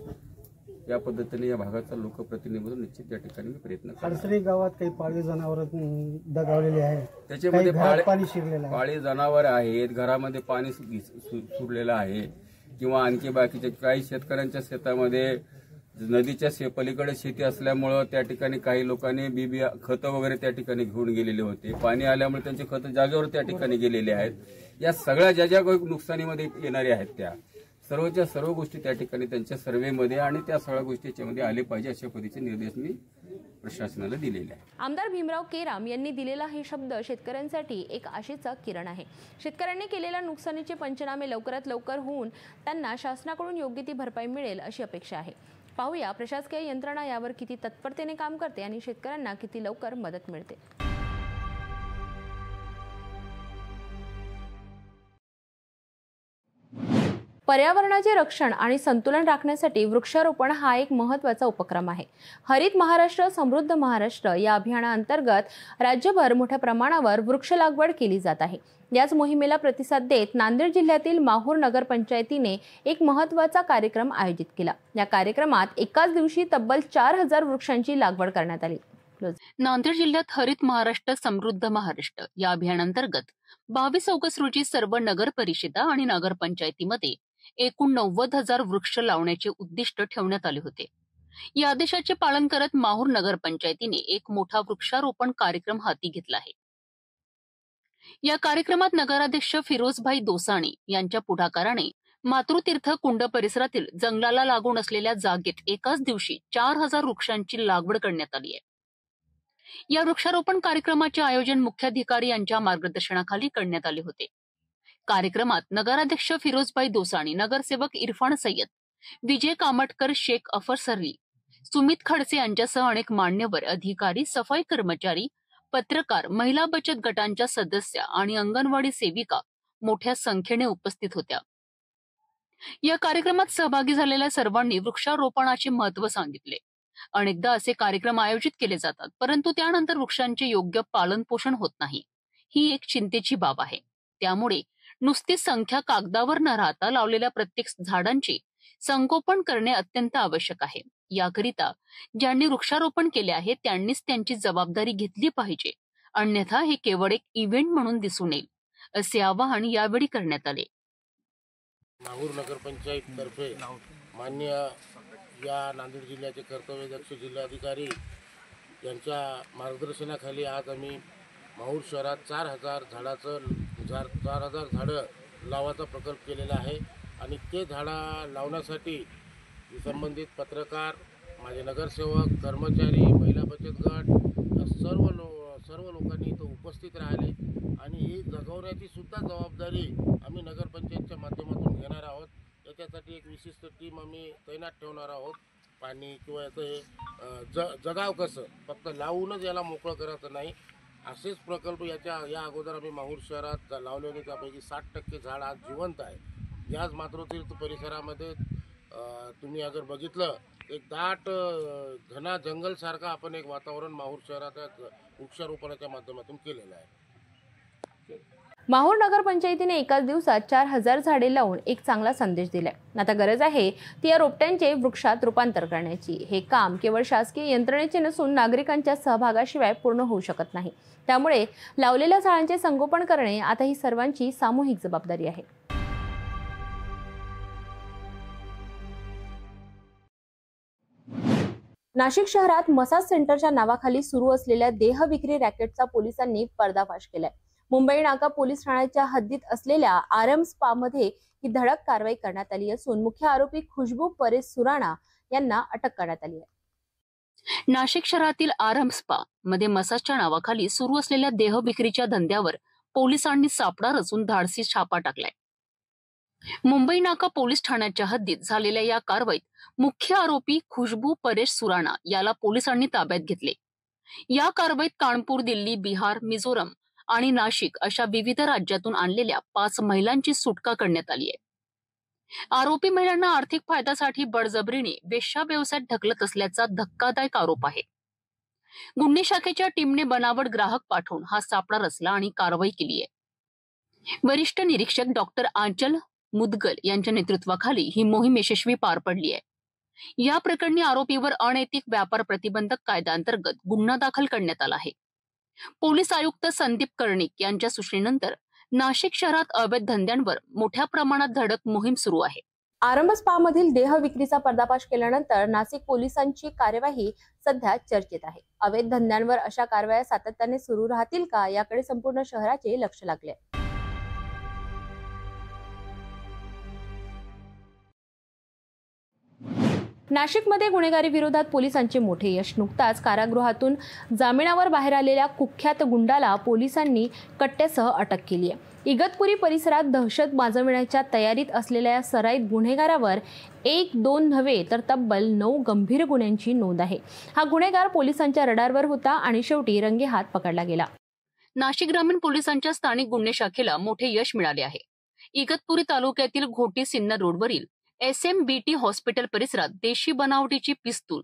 या पद्धतीने या भागाचा लोकप्रतिनिधी म्हणून निश्चित त्या ठिकाणी मी प्रयत्न करतो. खडसरी गावात काही पाळीव जनावर दगावलेली आहे, त्याच्यामध्ये पाणी शिरलेलं आहे, पाळीव जनावर आहेत, घरामध्ये पाणी सुटलेलं आहे किंवा आणखी बाकीच्या काही शेतकऱ्यांच्या शेतामध्ये नदीच्या पलीकडे शेती असल्यामुळं त्या ठिकाणी काही लोकांनी बी खतं वगैरे त्या ठिकाणी घेऊन गेलेले होते. पाणी आल्यामुळे त्यांचे खतं जागेवर त्या ठिकाणी गेलेले आहेत. या सगळ्या ज्या नुकसानीमध्ये येणारे आहेत त्या सर्वच्या सर्व गोष्टी त्या ठिकाणी त्यांच्या सर्व्हेमध्ये आणि त्या सगळ्या गोष्टी याच्यामध्ये आले पाहिजे अशा पद्धतीचे निर्देश मी प्रशासनाला दिलेले आहे. आमदार भीमराव केराम यांनी दिलेला हे शब्द शेतकऱ्यांसाठी एक आशेचा किरण आहे. शेतकऱ्यांनी केलेल्या नुकसानीचे पंचनामे लवकरात लवकर होऊन त्यांना शासनाकडून योग्य ती भरपाई मिळेल अशी अपेक्षा आहे. पाहूया प्रशासकीय यंत्रणा यावर किती तत्परतेने काम करते आणि शेतकऱ्यांना किती लवकर मदत मिळते. पर्यावरणाचे रक्षण आणि संतुलन राखण्यासाठी वृक्षारोपण हा एक महत्त्वाचा उपक्रम आहे. हरित महाराष्ट्र समृद्ध महाराष्ट्र या अभियानाअंतर्गत राज्यभर मोठ्या प्रमाणावर वृक्ष लागवड केली जात आहे. याच मोहिमेला प्रतिसाद देत नांदेड जिल्ह्यातील माहूर नगरपंचायतीने एक महत्त्वाचा कार्यक्रम आयोजित केला. या कार्यक्रमात एकाच दिवशी तब्बल 4000 वृक्षांची लागवड करण्यात आली. नांदेड जिल्ह्यात हरित महाराष्ट्र समृद्ध महाराष्ट्र या अभियानांतर्गत 22 ऑगस्ट रोजी सर्व नगर परिषदा आणि नगरपंचायतीमध्ये एकूण 90,000 वृक्ष लावण्याचे उद्दिष्ट ठेवण्यात आले होते. या आदेशाचे पालन करत माहूर नगरपंचायतीने एक मोठा वृक्षारोपण कार्यक्रम हाती घेतला आहे. या कार्यक्रमात नगराध्यक्ष फिरोजभाई दोसाणी यांच्या पुढाकाराने मातृतीर्थ कुंड परिसरातील जंगलाला लागून असलेल्या जागेत एकाच दिवशी 4000 वृक्षांची लागवड करण्यात आली आहे. या वृक्षारोपण कार्यक्रमाचे आयोजन मुख्याधिकारी यांच्या मार्गदर्शनाखाली करण्यात आले होते. कार्यक्रमात नगराध्यक्ष फिरोजभाई दोसाणी, नगरसेवक इरफान सय्यद, विजय कामटकर, शेख अफसरली, सुमित खडसे यांच्यासह अनेक मान्यवर, अधिकारी, सफाई कर्मचारी, पत्रकार, महिला बचत गटांच्या सदस्या आणि अंगणवाडी सेविका मोठ्या संख्येने उपस्थित होत्या. या कार्यक्रमात सहभागी झालेल्या सर्वांनी वृक्षारोपणाचे महत्त्व सांगितले. अनेकदा असे कार्यक्रम आयोजित केले जातात, परंतु त्यानंतर वृक्षांचे योग्य पालन पोषण होत नाही. ही एक चिंतेची बाब आहे. त्यामुळे नुसती संख्या कागदावर न राहता लावलेल्या प्रत्येक झाडांचे संगोपन करणे अत्यंत आवश्यक आहे. याकरिता ज्यांनी वृक्षारोपण केले आहे त्यांनीच त्यांची जबाबदारी घेतली पाहिजे, अन्यथा हे केवळ एक इव्हेंट म्हणून दिसून येईल, असे आवाहन यावेळी करण्यात आले. माहूर नगरपंचायत तर्फे मान्य या नांदेड जिल्ह्याचे कर्तव्यदक्ष जिल्हाधिकारी यांच्या मार्गदर्शनाखाली आज आम्ही माहूर शहरात 4000 झाडं लावायचा प्रकल्प केलेला आहे. आणि ते झाडं लावण्यासाठी संबंधित पत्रकार, माझे नगरसेवक, कर्मचारी, महिला बचत गट सर्व लोकांनी इथं उपस्थित राहिले आणि ही जगवण्याची सुद्धा जबाबदारी आम्ही नगरपंचायतच्या माध्यमातून घेणार आहोत. याच्यासाठी एक विशिष्ट टीम आम्ही तैनात ठेवणार आहोत. पाणी किंवा याचं हे जगाव कसं फक्त लावूनच याला मोकळं करायचं नाही, असेच प्रकल्प या अगोदर आम्ही माहूर शहरात लावले होते. त्यापैकी 60% झाड आज जिवंत आहे. याच मातृतीर्थ परिसरामध्ये तुम्ही अगर बघितलं एक दाट घना जंगलसारखं आपण एक वातावरण माहूर शहरात वृक्षारोपणाच्या माध्यमातून केलेलं आहे. माहूर नगरपंचायतीने एकाच दिवसात 4000 झाडे लावून एक चांगला संदेश दिलाय. आता गरज आहे ती या रोपट्यांचे वृक्षात रूपांतर करण्याची. हे काम केवळ शासकीय यंत्रणेचे नसून नागरिकांच्या सहभागाशिवाय पूर्ण होऊ शकत नाही. त्यामुळे लावलेल्या झाडांचे संगोपन करणे आता ही सर्वांची सामूहिक जबाबदारी आहे. नाशिक शहरात मसाज सेंटरच्या नावाखाली सुरू असलेल्या देहविक्री रॅकेटचा पोलिसांनी पर्दाफाश केलाय. मुंबई नाका पोलीस ठाण्याच्या हद्दीत असलेल्या आरएम स्पा मध्ये ही धडक कारवाई करण्यात आली असून मुख्य आरोपी खुशबू परेश सुराणा यांना अटक करण्यात आली आहे. नाशिक शहरातील आरएम स्पा मध्ये मसाजच्या नावाखाली सुरू असलेल्या देह विक्रीच्या धंद्यावर पोलिसांनी सापळा रचून धाडसी छापा टाकलाय. मुंबई नाका पोलीस ठाण्याच्या हद्दीत झालेल्या या कारवाईत मुख्य आरोपी खुशबू परेश सुराणा याला पोलिसांनी ताब्यात घेतले. या कारवाईत कानपूर, दिल्ली, बिहार, मिझोरम आणि नाशिक अशा विविध राज्यातून आणलेल्या 5 महिलांची सुटका करण्यात आली आहे. आरोपी महिलांना आर्थिक फायद्यासाठी बळजबरीने वेश्या व्यवसायात ढकलत असल्याचा धक्कादायक आरोप आहे. गुन्हे शाखेच्या टीमने बनावट ग्राहक पाठवून हा सापळा रचला आणि कारवाई केली आहे. वरिष्ठ निरीक्षक डॉक्टर आंचल मुदगल यांच्या नेतृत्वाखाली ही मोहीम यशस्वी पार पडली आहे. या प्रकरणी आरोपीवर अनैतिक व्यापार प्रतिबंधक कायद्याअंतर्गत गुन्हा दाखल करण्यात आला आहे. पोलीस आयुक्त संदीप कर्णिक यांच्या सूचनेनंतर नाशिक शहरात अवैध धंद्यांवर मोठ्या प्रमाणात धडक मोहीम सुरू आहे. आरंभ स्पा मधील देह विक्रीचा पर्दाफाश केल्यानंतर नाशिक पोलिसांची कार्यवाही सध्या चर्चेत आहे. अवैध धंद्यांवर अशा कारवाया सातत्याने सुरू राहतील का याकडे संपूर्ण शहराचे लक्ष लागले. नाशिकमध्ये गुन्हेगारी विरोधात पोलिसांचे मोठे यश. नुकताच कारागृहातून जामिनावर बाहेर आलेल्या कुख्यात गुंडाला पोलिसांनी कट्ट्यासह अटक केली आहे. इगतपुरी परिसरात दहशत माजविण्याच्या तयारीत असलेल्या सराईत गुन्हेगारावर 1-2 नव्हे तर तब्बल 9 गंभीर गुन्ह्यांची नोंद आहे. हा गुन्हेगार पोलिसांच्या रडारवर होता आणि शेवटी रंगेहात पकडला गेला. नाशिक ग्रामीण पोलिसांच्या स्थानिक गुन्हे शाखेला मोठे यश मिळाले आहे. इगतपुरी तालुक्यातील घोटी सिन्नर रोडवरील SMBT हॉस्पिटल परिसरात देशी बनावटीची पिस्तूल,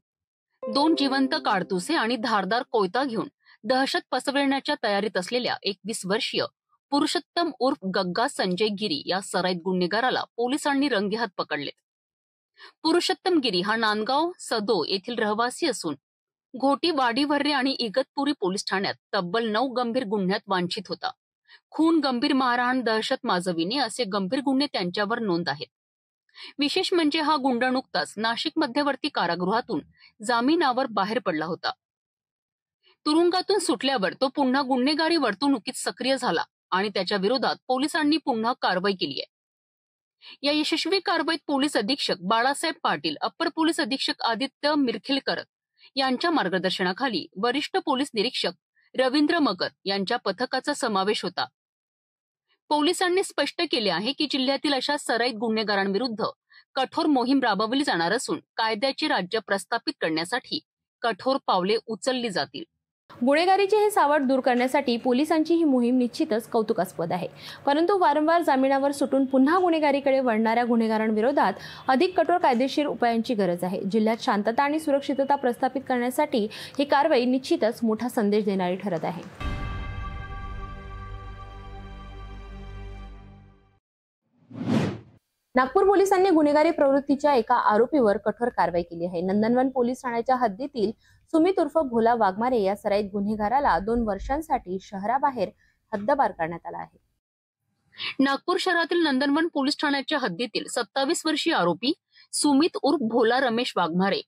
2 जिवंत काडतुसे आणि धारदार कोयता घेऊन दहशत पसरविण्याच्या तयारीत असलेल्या 21 वर्षीय पुरुषोत्तम उर्फ गग्गा संजय गिरी या सराईत गुन्हेगाराला पोलिसांनी रंगेहात पकडले. पुरुषोत्तम गिरी हा नांदगाव सदो येथील रहिवासी असून घोटी, वाडीवर्रे आणि इगतपुरी पोलीस ठाण्यात तब्बल 9 गंभीर गुन्ह्यात वांछित होता. खून, गंभीर मारहाण, दहशत माजविणे असे गंभीर गुन्हे त्यांच्यावर नोंद आहेत. विशेष म्हणजे हा गुंड नुकताच नाशिक मध्यवर्ती कारागृहातून जामिनावर बाहेर पडला होता. तुरुंगातून सुटल्यावर तो पुन्हा गुन्हेगारी वर्तणुकीत सक्रिय झाला आणि त्याच्या विरोधात पोलिसांनी पुन्हा कारवाई केली आहे. या यशस्वी कारवाईत पोलीस अधीक्षक बाळासाहेब पाटील, अप्पर पोलीस अधीक्षक आदित्य मिरखिलकर यांच्या मार्गदर्शनाखाली वरिष्ठ पोलीस निरीक्षक रवींद्र मगर यांच्या पथकाचा समावेश होता. पोलिसांनी स्पष्ट केले आहे की जिल्ह्यातील अशा सराईत गुन्हेगारांविरुद्ध कठोर मोहीम राबवली जाणार असून कायद्याचे राज्य प्रस्थापित करण्यासाठी कठोर पावले उचलली जातील. गुन्हेगारीचे हे सावट दूर करण्यासाठी पोलिसांची ही मोहीम निश्चितच कौतुकास्पद आहे. परंतु वारंवार जामिनावर सुटून पुन्हा गुन्हेगारीकडे वळणाऱ्या गुन्हेगारांविरोधात अधिक कठोर कायदेशीर उपायांची गरज आहे. जिल्ह्यात शांतता आणि सुरक्षितता प्रस्थापित करण्यासाठी ही कारवाई निश्चितच मोठा संदेश देणारी ठरत आहे. नागपूर पोलिसांनी गुन्हेगारी प्रवृत्तीच्या एका आरोपीवर कठोर कारवाई केली आहे. नंदनवन पोलीस ठाण्याच्या हद्दीतील सुमित उर्फ भोला वाघमारे या सराईत गुन्हेगाराला 2 वर्षांसाठी शहराबाहेर हद्दपार करण्यात आला आहे. नागपूर शहरातील नंदनवन पोलीस ठाण्याच्या हद्दीतील 27 वर्षीय आरोपी सुमित उर्फ भोला रमेश वाघमारे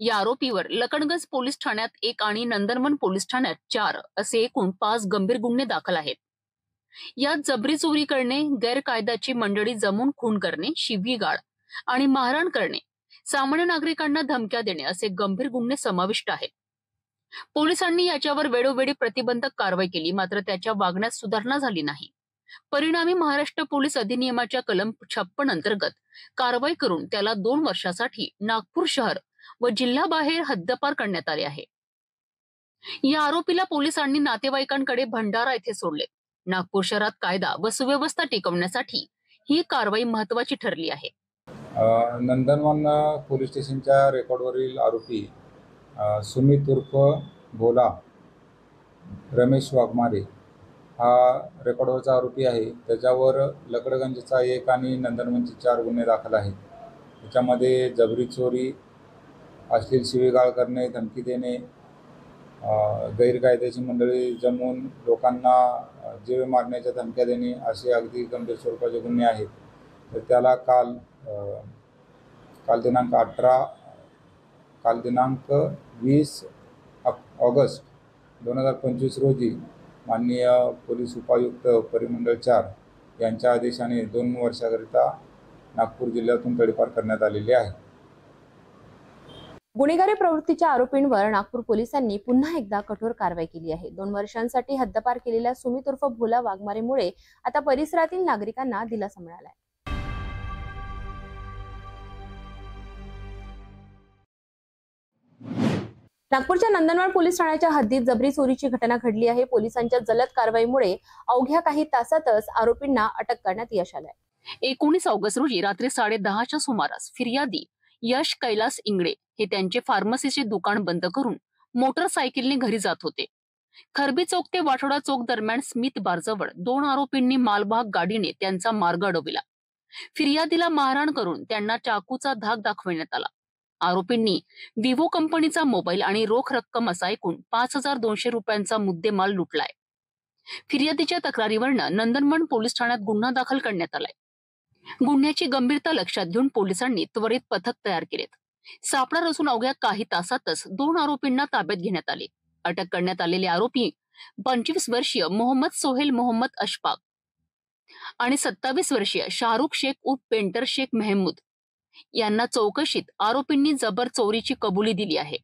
या आरोपीवर लकडगंज पोलीस ठाण्यात 1 आणि नंदनवन पोलीस ठाण्यात 4 असे एकूण 5 गंभीर गुन्हे दाखल आहेत. यात जबरी चोरी करणे, गैरकायद्याची मंडळी जमून खून करणे, शिवीगाळ आणि मारहाण करणे, सामान्य नागरिकांना धमक्या देणे असे गंभीर गुन्हे समाविष्ट आहेत. पोलिसांनी याच्यावर वेळोवेळी प्रतिबंधक कारवाई केली, मात्र त्याच्या वागण्यात सुधारणा झाली नाही. परिणामी महाराष्ट्र पोलीस अधिनियमाच्या कलम 56 अंतर्गत कारवाई करून त्याला 2 वर्षासाठी नागपूर शहर व जिल्ह्याबाहेर हद्दपार करण्यात आले आहे. या आरोपीला पोलिसांनी नातेवाईकांकडे भंडारा येथे सोडले. नागपूर शहरात कायदा व सुव्यवस्था टिकवण्यासाठी ही कारवाई महत्वाची ठरली आहे. नंदनवन पोलीस स्टेशनच्या रेकॉर्डवरील आरोपी सुमित उर्फ भोला रमेश वाघमारे हा रेकॉर्डवरचा आरोपी आहे. त्याच्यावर लकडगंजचा 1 आणि नंदनवनचे 4 गुन्हे दाखल आहेत. त्याच्यामध्ये जबरी चोरी, अश्लील शिवीगाळ करणे, धमकी देणे, गैरकायद्याची मंडळी जमवून लोकांना जीवे मारण्याच्या धमक्या देणे असे अगदी गंभीर स्वरूपाचे गुन्हे आहेत. तर त्याला काल दिनांक 20 ऑगस्ट 2025 रोजी माननीय पोलीस उपायुक्त परिमंडळ 4 यांच्या आदेशाने 2 वर्षाकरिता नागपूर जिल्ह्यातून तडीपार करण्यात आलेली आहे. गुन्हेगारी प्रवृत्तीच्या आरोपींवर नागपूर पोलिसांनी पुन्हा एकदा कठोर कारवाई केली आहे. 2 वर्षांसाठी हद्दपार केलेल्या सुमित उर्फ भोला वाघमारेमुळे आता परिसरातील नागरिकांना दिलासा मिळाला आहे. नागपूरच्या नंदनवन पोलीस ठाण्याच्या हद्दीत जबरी चोरीची घटना घडली आहे. पोलिसांच्या जलद कारवाईमुळे अवघ्या काही तासातच आरोपींना अटक करण्यात यश आलंय. 19 ऑगस्ट रोजी रात्री 10:30च्या सुमारास फिर्यादी यश कैलास इंगळे हे त्यांचे फार्मसीचे दुकान बंद करून मोटरसायकलने घरी जात होते. खरबी चौक ते वाठोडा चौक दरम्यान स्मिथ बारजवळ 2 आरोपींनी मालवाहक गाडीने त्यांचा मार्ग अडविला. फिर्यादीला मारहाण करून त्यांना चाकूचा धाक दाखविण्यात आला. आरोपींनी विवो कंपनीचा मोबाईल आणि रोख रक्कम असा एकूण 5200 रुपयांचा मुद्देमाल लुटलाय. फिर्यादीच्या तक्रारीवरनं नंदनवन पोलीस ठाण्यात गुन्हा दाखल करण्यात आलाय. गुन्ह्याची गंभीरता लक्षात घेऊन पोलिसांनी त्वरित पथक तयार केलेत. सापळा रचून अवघ्या काही तासातच 2 आरोपींना ताब्यात घेण्यात आले. अटक करण्यात आलेले आरोपी 25 वर्षीय मोहम्मद सोहेल मोहम्मद अशफाक आणि 27 वर्षीय शाहरुख शेख उर्फ पेंटर शेख मेहमूद यांना चौकशीत आरोपींनी जबर चोरीची कबुली दिली आहे.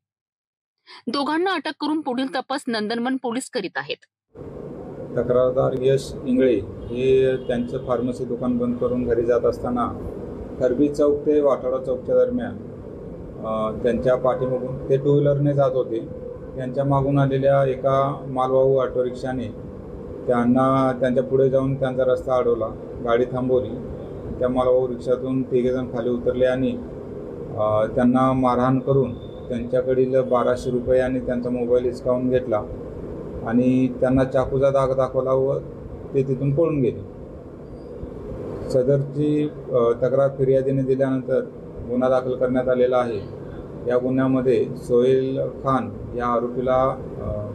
दोघांना अटक करून पुढील तपास नंदनवन पोलीस करीत आहेत. तक्रारदार यश इंगळे हे त्यांचं फार्मसी दुकान बंद करून घरी जात असताना खरबी चौक ते वाठोडा चौकच्या दरम्यान त्यांच्या पाठीमागून ते 2 व्हीलरने जात होते. त्यांच्या मागून आलेल्या एका मालवाहू ऑटो रिक्षाने त्यांना त्यांच्या पुढे जाऊन त्यांचा रस्ता अडवला. गाडी थांबवली. त्या मार्गावर रिक्षातून तिघेजण खाली उतरले आणि त्यांना मारहाण करून त्यांच्याकडील 1200 रुपये आणि त्यांचा मोबाईल हिसकावून घेतला आणि त्यांना चाकूचा दाग दाखवला व ते तिथून पळून गेले. सदरची तक्रार फिर्यादीने दिल्यानंतर गुन्हा दाखल करण्यात आलेला आहे. या गुन्ह्यामध्ये सोहेल खान या आरोपीला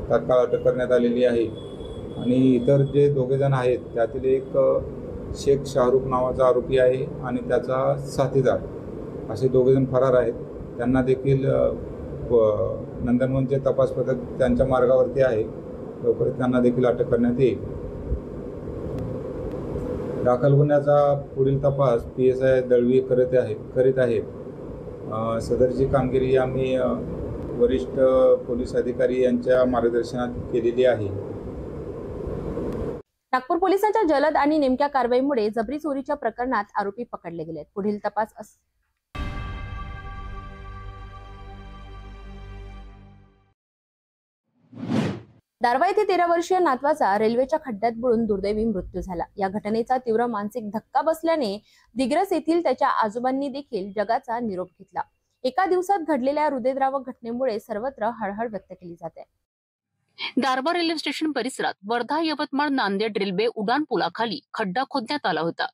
तात्काळ अटक करण्यात आलेली आहे आणि इतर जे दोघेजण आहेत त्यातील एक शेख शाहरुख नावाचा आरोपी आहे आणि त्याचा साथीदार असे दोघेजण फरार आहेत. त्यांना देखील नंदनवनचे तपास पथक त्यांच्या मार्गावरती आहे. लवकरच त्यांना देखील अटक करण्यात येईल. दाखल गुन्ह्याचा पुढील तपास PSI दळवी करीत आहेत. सदरची कामगिरी आम्ही वरिष्ठ पोलीस अधिकारी यांच्या मार्गदर्शनात केलेली आहे. नागपूर पोलिसांच्या जलद आणि नेमक्या कारवाईमुळे जबरी चोरीच्या प्रकरणात आरोपी पकडले गेले. पुढील तपास दारवा येथे 13 वर्षीय नातवाचा रेल्वेच्या खड्ड्यात बुडून दुर्दैवी मृत्यू झाला. या घटनेचा तीव्र मानसिक धक्का बसल्याने दिग्रस येथील त्याच्या आजोबांनी देखील जगाचा निरोप घेतला. एका दिवसात घडलेल्या हृदयद्रावक घटनेमुळे सर्वत्र हळहळ व्यक्त केली जाते. दारवा रेल्वे स्टेशन परिसरात वर्धा यवतमाळ नांदेड रेल्वे उड्डाण पुलाखाली खड्डा खोदण्यात आला होता.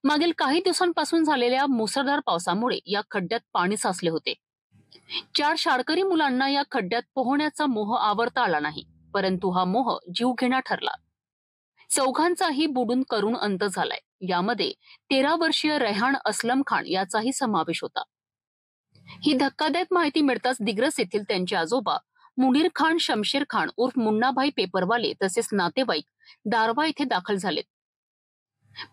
मागील काही दिवसांपासून झालेल्या मुसळधार पावसामुळे या खड्ड्यात पाणी साचले होते. 4 शाळकरी मुलांना या खड्ड्यात पोहण्याचा मोह आवरता आला नाही, परंतु हा मोह जीवघेणा ठरला. चौघांचाही बुडून करून अंत झालाय. यामध्ये 13 वर्षीय रेहान असलम खान याचाही समावेश होता. ही धक्कादायक माहिती मिळताच दिग्रस येथील त्यांचे आजोबा मुनीर खान शमशेर खान उर्फ मुन्नाभाई पेपरवाले तसेच नातेवाईक दारवा येथे दाखल झालेत.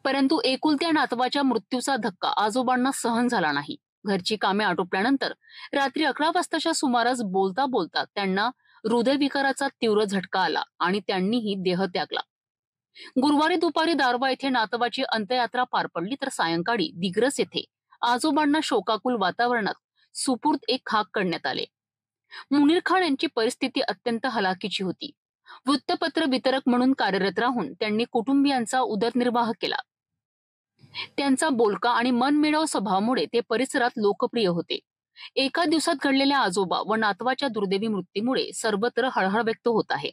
परंतु एकुलत्या नातवाच्या मृत्यूचा धक्का आजोबांना सहन झाला नाही. घरची कामे आटोपल्यानंतर रात्री 11 वाजताच्या सुमारास बोलता बोलता त्यांना हृदयविकाराचा तीव्र झटका आला आणि त्यांनीही देह त्यागला. गुरुवारी दुपारी दारवा येथे नातवाची अंत्ययात्रा पार पडली तर सायंकाळी दिग्रस येथे आजोबांना शोकाकुल वातावरणात सुपूर्द एक खाक करण्यात आले. मुनीर खान यांची परिस्थिती अत्यंत हलाखीची होती. वृत्तपत्र वितरक म्हणून कार्यरत राहून त्यांनी कुटुंबियांचा उदरनिर्वाह केला. त्यांचा बोलका आणि मनमिळाऊ स्वभावामुळे ते परिसरात लोकप्रिय होते. एका दिवसात घडलेल्या आजोबा व नातवाच्या दुर्दैवी मृत्यूमुळे सर्वत्र हळहळ व्यक्त होत आहे.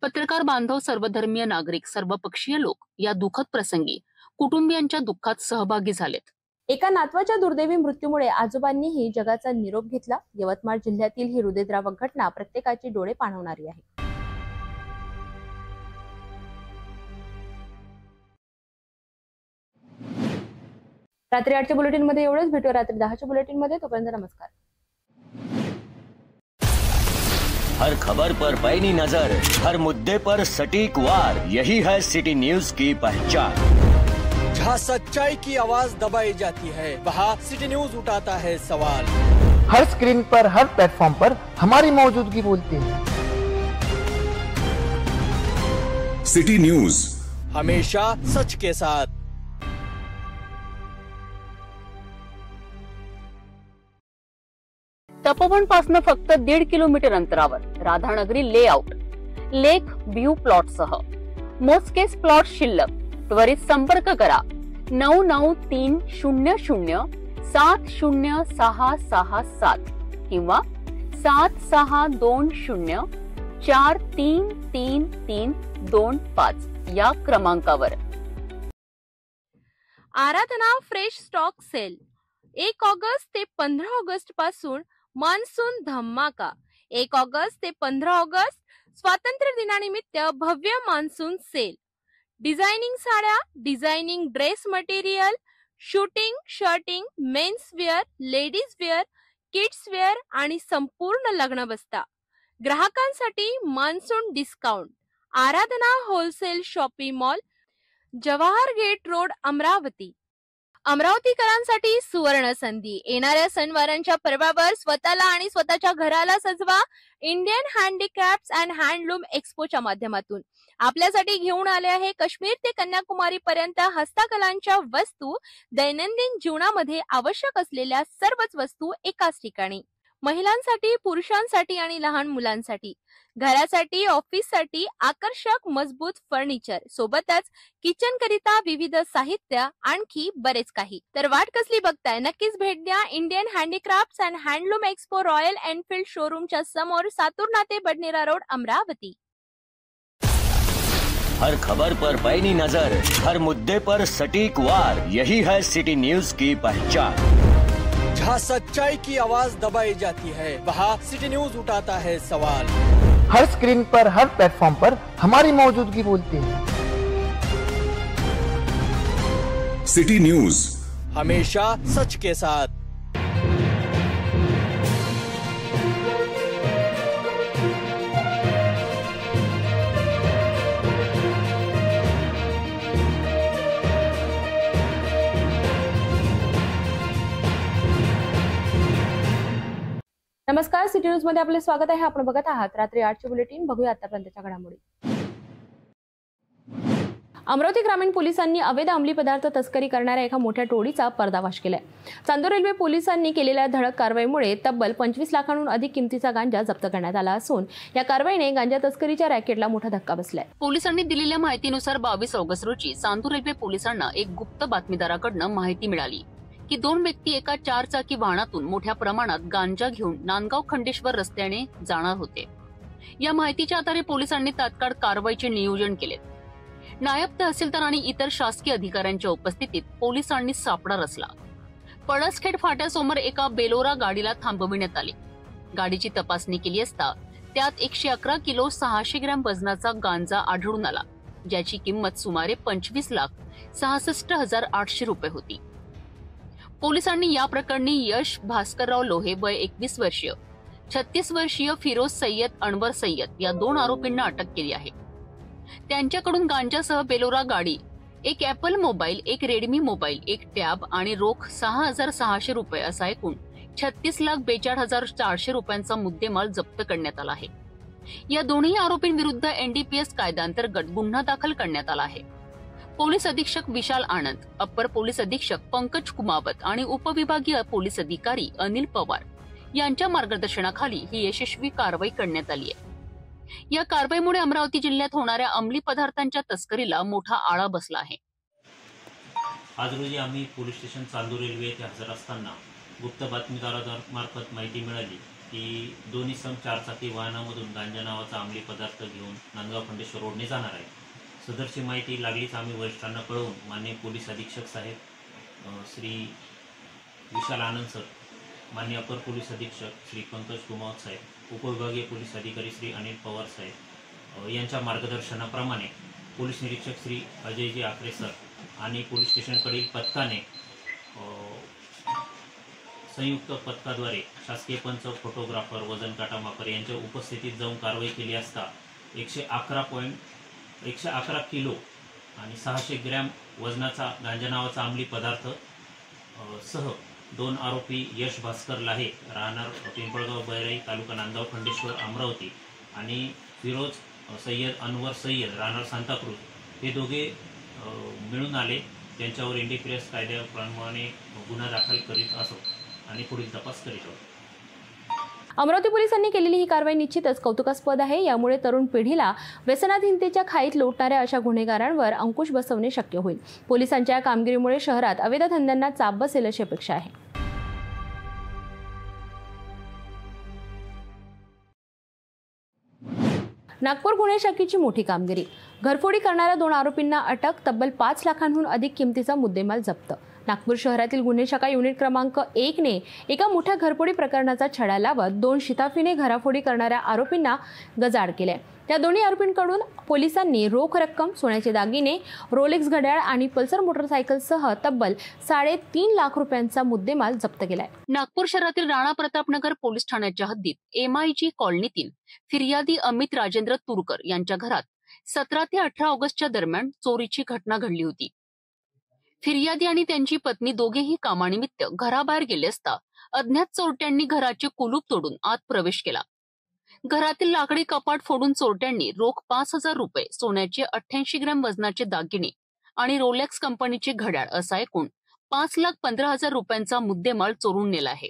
पत्रकार बांधव, सर्वधर्मीय नागरिक, सर्वपक्षीय लोक या दुःखद प्रसंगी कुटुंबियांच्या दुःखात सहभागी झालेत. एका नातवाच्या दुर्दैवी मृत्यूमुळे आजोबांनीही जगाचा निरोप घेतला. यवतमाळ जिल्ह्यातील ही हृदयद्रावक घटना प्रत्येकाची डोळे पाणावणारी आहे. रात्री 8च्या बुलेटिन मध्ये एवढंच. भेटूया रात्री 10च्या बुलेटिन मध्ये. तोपर्यंत नमस्कार. हर खबर पर पैनी नजर, हर मुद्दे पर सटीक वार, यही है सिटी न्यूज की पहचान. जहाँ सच्चाई की आवाज दबाई जाती है, वहाँ सिटी न्यूज उठाता है सवाल. हर स्क्रीन पर, हर प्लेटफॉर्म पर हमारी मौजूदगी बोलती है. सिटी न्यूज, हमेशा सच के साथ. तपोवन पासून फक्त 1.5 किलोमीटर अंतरावर राधानगरी लेआउट, लेक व्ह्यू प्लॉट सह मोजकेच प्लॉट शिल्लक. त्वरित संपर्क करा 9930706667 किंवा 7620433325 या क्रमांकावर. आराधना फ्रेश स्टॉक सेल 1 ऑगस्ट ते 15 ऑगस्ट पासून मान्सून धमाका. 1 ऑगस्ट ते 15 ऑगस्ट स्वातंत्र्य दिनानिमित्त भव्य मान्सून सेल. डिझायनिंग साड्या, designing dress material, suiting, shirting, men's wear, ladies wear, kids wear आणि संपूर्ण लग्न बस्ता. ग्राहकांसाठी monsoon discount. Aradhana wholesale shopping mall, Jawahar gate road, Amravati. अमरावतीकरांसाठी सुवर्ण संधी. येणाऱ्या सणवारांच्या पर्वावर स्वतःला आणि स्वतःच्या घराला सजवा इंडियन हँडीक्राफ्ट्स अँड हँडलूम एक्स्पोच्या माध्यमातून. आपल्यासाठी घेऊन आले आहे काश्मीर ते कन्याकुमारी पर्यंत हस्तकलांच्या वस्तू. दैनंदिन जीवनामध्ये आवश्यक असलेल्या सर्वच वस्तू एकाच ठिकाणी. महिलांसाठी, पुरुषांसाठी आणि लहान मुलांसाठी, घरासाठी, ऑफिससाठी आकर्षक मजबूत फर्निचर सोबतच किचन करिता विविध साहित्य, आणखी बरेच काही. तर वाट कसली बघताय, नक्कीच भेट द्या Indian handicrafts and handloom expo Royal Enfield शोरूमच्या समोर, सातूर नाते, बडनेरा रोड, अमरावती. हर खबर पर पैनी नजर, हर मुद्दे पर सटीक वार, यही है सिटी न्यूज की पहचान. जहाँ सच्चाई की आवाज दबाई जाती है, वहाँ सिटी न्यूज उठाता है सवाल. हर स्क्रीन पर, हर प्लेटफॉर्म पर हमारी मौजूदगी बोलती है. सिटी न्यूज हमेशा सच के साथ. नमस्कार, सिटी न्यूज मध्ये आपले स्वागत आहे. आपण बघत आहात रात्री 8चे बुलेटिन. बघूया आतापर्यंतच्या घडामोडी. अमरावती ग्रामीण पोलिसांनी अवैध अंमली पदार्थ तस्करी करणाऱ्या एका मोठ्या टोळीचा पर्दाफाश केलाय. चांदूर रेल्वे पोलिसांनी केलेल्या धडक कारवाईमुळे तब्बल 25 लाखांहून अधिक किमतीचा गांजा जप्त करण्यात आला असून या कारवाईने गांजा तस्करीच्या रॅकेटला मोठा धक्का बसलाय. पोलिसांनी दिलेल्या माहितीनुसार 22 ऑगस्ट रोजी चांदूर रेल्वे पोलिसांना एक गुप्त बातमीदाराकडून माहिती मिळाली की 2 व्यक्ती एका 4 चाकी वाहनातून मोठ्या प्रमाणात गांजा घेऊन नांदगाव खंडेश्वर रस्त्याने जाणार होते. या माहितीच्या आधारे पोलिसांनी तात्काळ कारवाईचे नियोजन केले. नायब तहसीलदार आणि इतर शासकीय अधिकाऱ्यांच्या उपस्थितीत पोलिसांनी सापळा रचला. पळसखेड फाट्यासमोर एका बेलोरा गाडीला थांबविण्यात आले. गाडीची तपासणी केली असता त्यात 111 किलो 600 ग्रॅम वजनाचा गांजा आढळून आला, ज्याची किंमत सुमारे 25,66,800 रुपये होती. पोलिसांनी या प्रकरणी यश भास्करराव लोहे वय 21 वर्षीय, 36 वर्षीय फिरोज सय्यद अनवर सय्यद या 2 आरोपींना अटक केली आहे. त्यांच्याकडून गांजासह बेलोरा गाडी, एक ऍपल मोबाईल, एक रेडमी मोबाईल, एक टॅब आणि रोख 6,600 रुपये असा एकूण 36,42,400 रुपयांचा मुद्देमाल जप्त करण्यात आला आहे. या दोन्ही आरोपींविरुद्ध NDPS कायद्याअंतर्गत गुन्हा दाखल करण्यात आला आहे. पोलीस अधीक्षक विशाल आनंद, अप्पर पोलीस अधीक्षक पंकज कुमावत आणि उपविभागीय पोलीस अधिकारी अनिल पवार यांच्या मार्गदर्शनाखाली ही यशस्वी कारवाई करण्यात आली आहे. या कारवाईमुळे अमरावती जिल्ह्यात होणाऱ्या अंमली पदार्थांच्या तस्करीला मोठा आळा बसला आहे. आज रोजी आम्ही पोलीस स्टेशन चांदूर रेल्वे येथे हजर असताना गुप्त बातमीदारामार्फत माहिती मिळाली की 2 इसम 4 चाकी वाहनामधून गांजा नावाचा अंमली पदार्थ घेऊन नांदगाव खंडेश्वर रोडने जाणार आहे. सदरची माहिती लागलीच आम्ही वरिष्ठांना कळवून माननीय पोलीस अधीक्षक साहेब श्री विशाल आनंद सर, माननीय अपर पोलीस अधीक्षक श्री पंकज कुमावत साहेब, उपविभागीय पोलीस अधिकारी श्री अनिल पवार साहेब यांच्या मार्गदर्शनाप्रमाणे पोलीस निरीक्षक श्री अजयजी आकरे सर आणि पोलीस स्टेशनकडील पथकाने संयुक्त पथकाद्वारे शासकीय पंच, फोटोग्राफर, वजन काटा मापर यांच्या उपस्थितीत जाऊन कारवाई केली असता 111 किलो आणि 600 ग्रॅम वजनाचा गांजा नावाचा अंमली पदार्थ सह 2 आरोपी यश भास्कर लाहे राहणार पिंपळगाव बैराई तालुका नांदगाव खंडेश्वर अमरावती आणि फिरोज सय्यद अनवर सय्यद राहणार सांताक्रूज हे दोघे मिळून आले. त्यांच्यावर NDPS कायद्याप्रमाणे गुन्हा दाखल करीत असो आणि पुढील तपास करीत आहोत. अमरावती पोलिसांनी केलेली ही कारवाई निश्चितच कौतुकास्पद आहे. यामुळे तरुण पिढीला व्यसनाधीनतेच्या खाईत लोटणाऱ्या अशा गुन्हेगारांवर अंकुश बसवणे शक्य होईल. पोलिसांच्या कामगिरीमुळे शहरात अवैध धंद्यांना चाप बसेल अशी अपेक्षा आहे. नागपूर गुन्हे शाखेची मोठी कामगिरी. घरफोडी करणाऱ्या 2 आरोपींना अटक, तब्बल 5 लाखांहून अधिक किमतीचा मुद्देमाल जप्त. नागपूर शहरातील गुन्हे शाखा युनिट क्रमांक 1 ने एका मोठ्या घरफोडी प्रकरणाचा छडा लावत 2 शिताफीने घरफोडी करणाऱ्या आरोपींना गजाआड केले. त्या दोन्ही आरोपींकडून पोलिसांनी रोख रक्कम, सोन्याचे दागिने, रोलेक्स घड्याळ आणि पल्सर मोटरसायकलसह तब्बल 3.5 लाख रुपयांचा मुद्देमाल जप्त केलाय. नागपूर शहरातील राणा प्रतापनगर पोलीस ठाण्याच्या हद्दीत MIG कॉलनीतील फिर्यादी अमित राजेंद्र तुरकर यांच्या घरात 17 ते 18 ऑगस्टच्या दरम्यान चोरीची घटना घडली होती. फिर्यादी आणि त्यांची पत्नी दोघेही कामानिमित्त घराबाहेर गेले असता अज्ञात चोरट्यांनी घराचे कुलूप तोडून आत प्रवेश केला. घरातील लाकडी कपाट फोडून चोरट्यांनी रोख 5,000 रुपये, सोन्याचे 88 ग्रॅम वजनाचे दागिने आणि रोलेक्स कंपनीचे घड्याळ असा एकूण 5,15,000 रुपयांचा मुद्देमाल चोरून नेला आहे.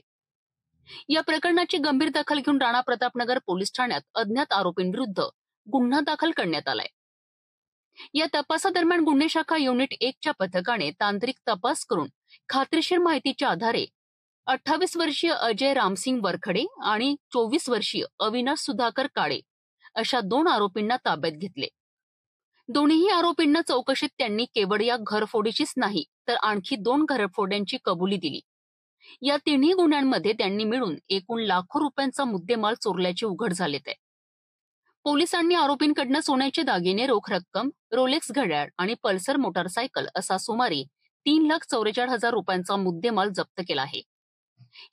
या प्रकरणाची गंभीर दखल घेऊन राणा प्रतापनगर पोलीस ठाण्यात अज्ञात आरोपींविरुद्ध गुन्हा दाखल करण्यात आलाय. या तपासादरम्यान गुन्हे शाखा युनिट 1च्या पथकाने तांत्रिक तपास करून खात्रीशीर माहितीच्या आधारे 28 वर्षीय अजय रामसिंग वरखडे आणि 24 वर्षीय अविनाश सुधाकर काळे अशा 2 आरोपींना ताब्यात घेतले. दोन्ही आरोपींना चौकशीत त्यांनी केवळ या घरफोडीचीच नाही तर आणखी 2 घरफोड्यांची कबुली दिली. या तिन्ही गुन्ह्यांमध्ये त्यांनी मिळून एकूण लाखो रुपयांचा मुद्देमाल चोरल्याचे उघड झालेत आहे. पोलिसांनी आरोपींकडनं सोन्याचे दागिने, रोख रक्कम, रोलेक्स घड्याळ आणि पल्सर मोटारसायकल असा सुमारे 3,44,000 रुपयांचा मुद्देमाल जप्त केला आहे.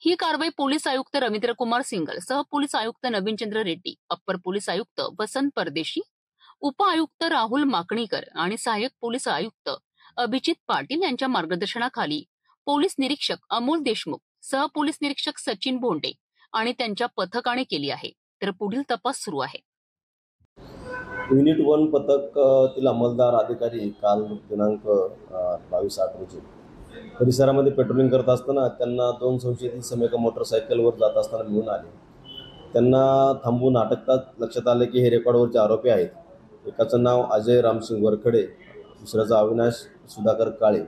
ही कारवाई पोलीस आयुक्त रवींद्र कुमार सिंगल, सहपोलीस आयुक्त नवीनचंद्र रेड्डी, अप्पर पोलीस आयुक्त वसंत परदेशी, उप आयुक्त राहुल माकणीकर आणि सहाय्यक पोलीस आयुक्त अभिजित पाटील यांच्या मार्गदर्शनाखाली पोलीस निरीक्षक अमोल देशमुख, सहपोलीस निरीक्षक सचिन भोंडे आणि त्यांच्या पथकाने केली आहे. तर पुढील तपास सुरू आहे. युनिट 1 पथकातील अंमलदार अधिकारी काल दिनांक 22/8 रोजी परिसरामध्ये पेट्रोलिंग करत असताना त्यांना 2 संशयित समेका मोटरसायकलवर जात असताना मिळून आले. त्यांना थांबवून अटकताच लक्षात आले की हे रेकॉर्डवरचे आरोपी आहेत. एकाचं नाव अजय रामसिंग वरखडे, दुसऱ्याचा अविनाश सुधाकर काळे.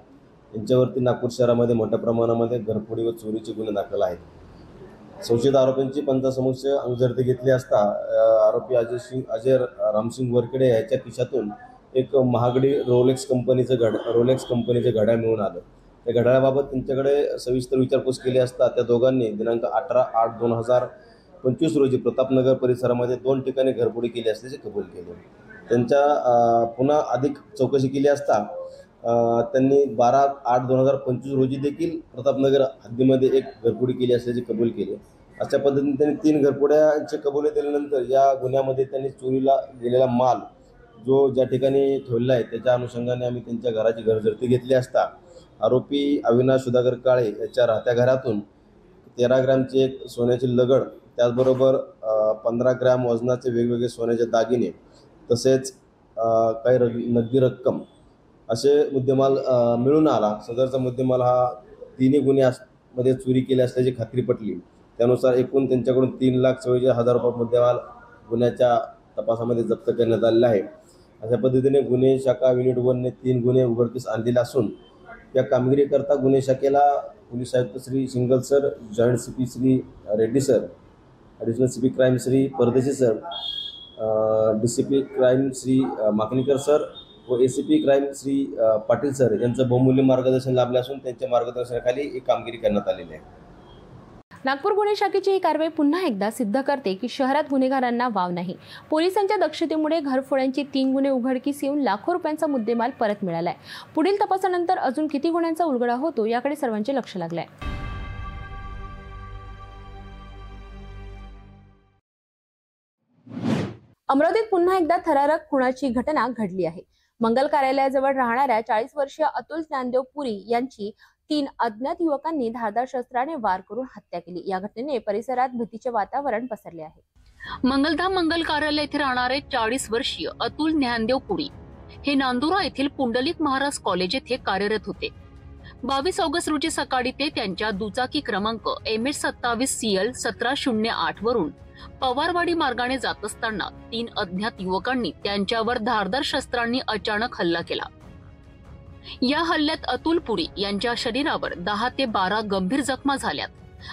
यांच्यावरती नागपूर शहरामध्ये मोठ्या प्रमाणामध्ये घरफोडी व चोरीचे गुन्हे दाखल आहेत. संशयित आरोपींची पंचासमक्ष अंगझडती घेतली असता आरोपी अजय रामसिंग वरखडे याच्या खिशातून एक महागडी रोलेक्स कंपनीचं घड्याळ मिळून आलं. त्या घड्याळाबाबत त्यांच्याकडे सविस्तर विचारपूस केली असता त्या दोघांनी दिनांक 18/8/2025 रोजी प्रतापनगर परिसरामध्ये 2 ठिकाणी घरफोडी केली असल्याचे कबूल केले. त्यांच्या पुन्हा अधिक चौकशी केली असता त्यांनी 12/8/2025 रोजी देखील प्रतापनगर हद्दीमध्ये एक घरफोडी केली असल्याचे कबूल केले. अशा पद्धतीने त्यांनी 3 घरफोड्यांचे कबुली दिल्यानंतर या गुन्ह्यामध्ये त्यांनी चोरीला गेलेला माल जो ज्या ठिकाणी ठेवलेला आहे त्याच्या अनुषंगाने आम्ही त्यांच्या घराची घरजडती घेतली असता आरोपी अविनाश सुधाकर काळे याच्या राहत्या घरातून 13 ग्रॅमचे एक सोन्याची लगड, त्याचबरोबर 15 ग्रॅम वजनाचे वेगवेगळे सोन्याचे दागिने तसेच काही नगदी रक्कम असे मुद्देमाल मिळून आला. सदरचा मुद्देमाल हा 3 गुन्ह्यामध्ये चोरी केली असल्याची खात्री पटली. त्यानुसार एकूण त्यांच्याकडून 3,44,000 रुपये मुद्देमाल गुन्ह्याच्या तपासामध्ये जप्त करण्यात आलेला आहे. अशा पद्धतीने गुन्हे शाखा युनिट 1ने 3 गुन्हे उघडकीस आणलेले असून या कामगिरीकरता गुन्हे शाखेला पोलीस आयुक्त Shri Singal sir, joint CP Shri Reddy sir, additional CP crime Shri Pardeshi sir, DCP crime Shri Makanikar sir व ACP crime Shri Patil sir यांचं बहुमूल्य मार्गदर्शन लाभले असून त्यांच्या मार्गदर्शनाखाली ही कामगिरी करण्यात आलेली आहे. नागपूर गुन्हे शाखेची ही कारवाई पुन्हा एकदा सिद्ध करते की शहरात गुन्हेगारांना वाव नाही. पोलिसांच्या दक्षतेमुळे घरफोड्यांची 3 गुन्हे उघडकीस येऊन लाखो रुपयांचा मुद्देमाल परत मिळालाय. पुढील तपासानंतर अजून किती गुन्ह्यांचा उलगडा होतो याकडे सर्वांचे लक्ष लागलंय. अमरावतीत पुन्हा एकदा थरारक खुनाची घटना घडली आहे. मंगल कार्यालयाजवळ राहणाऱ्या 40 वर्षीय अतुल ज्ञानदेव पुरी यांची 3 अज्ञात युवकांनी धारदार शस्त्राने वार करून हत्या केली. या घटनेने परिसरात भीतीचे वातावरण पसरले आहे. मंगलधाम मंगल कार्यालय येथे राहणारे 40 वर्षीय अतुल ज्ञानदेव पुरी हे नांदुरा येथील पुंडलिक महाराज कॉलेज येथे कार्यरत होते. 22 ऑगस्ट रोजी सकाळी ते त्यांच्या दुचाकी क्रमांक MH27CL 1708 वरून पवारवाडी मार्गाने जात असताना 3 अज्ञात युवकांनी त्यांच्यावर धारदार शस्त्रांनी अचानक हल्ला केला. या हल्ल्यात अतुल पुरी यांच्या शरीरावर 10 ते 12 गंभीर जखमा झाल्यात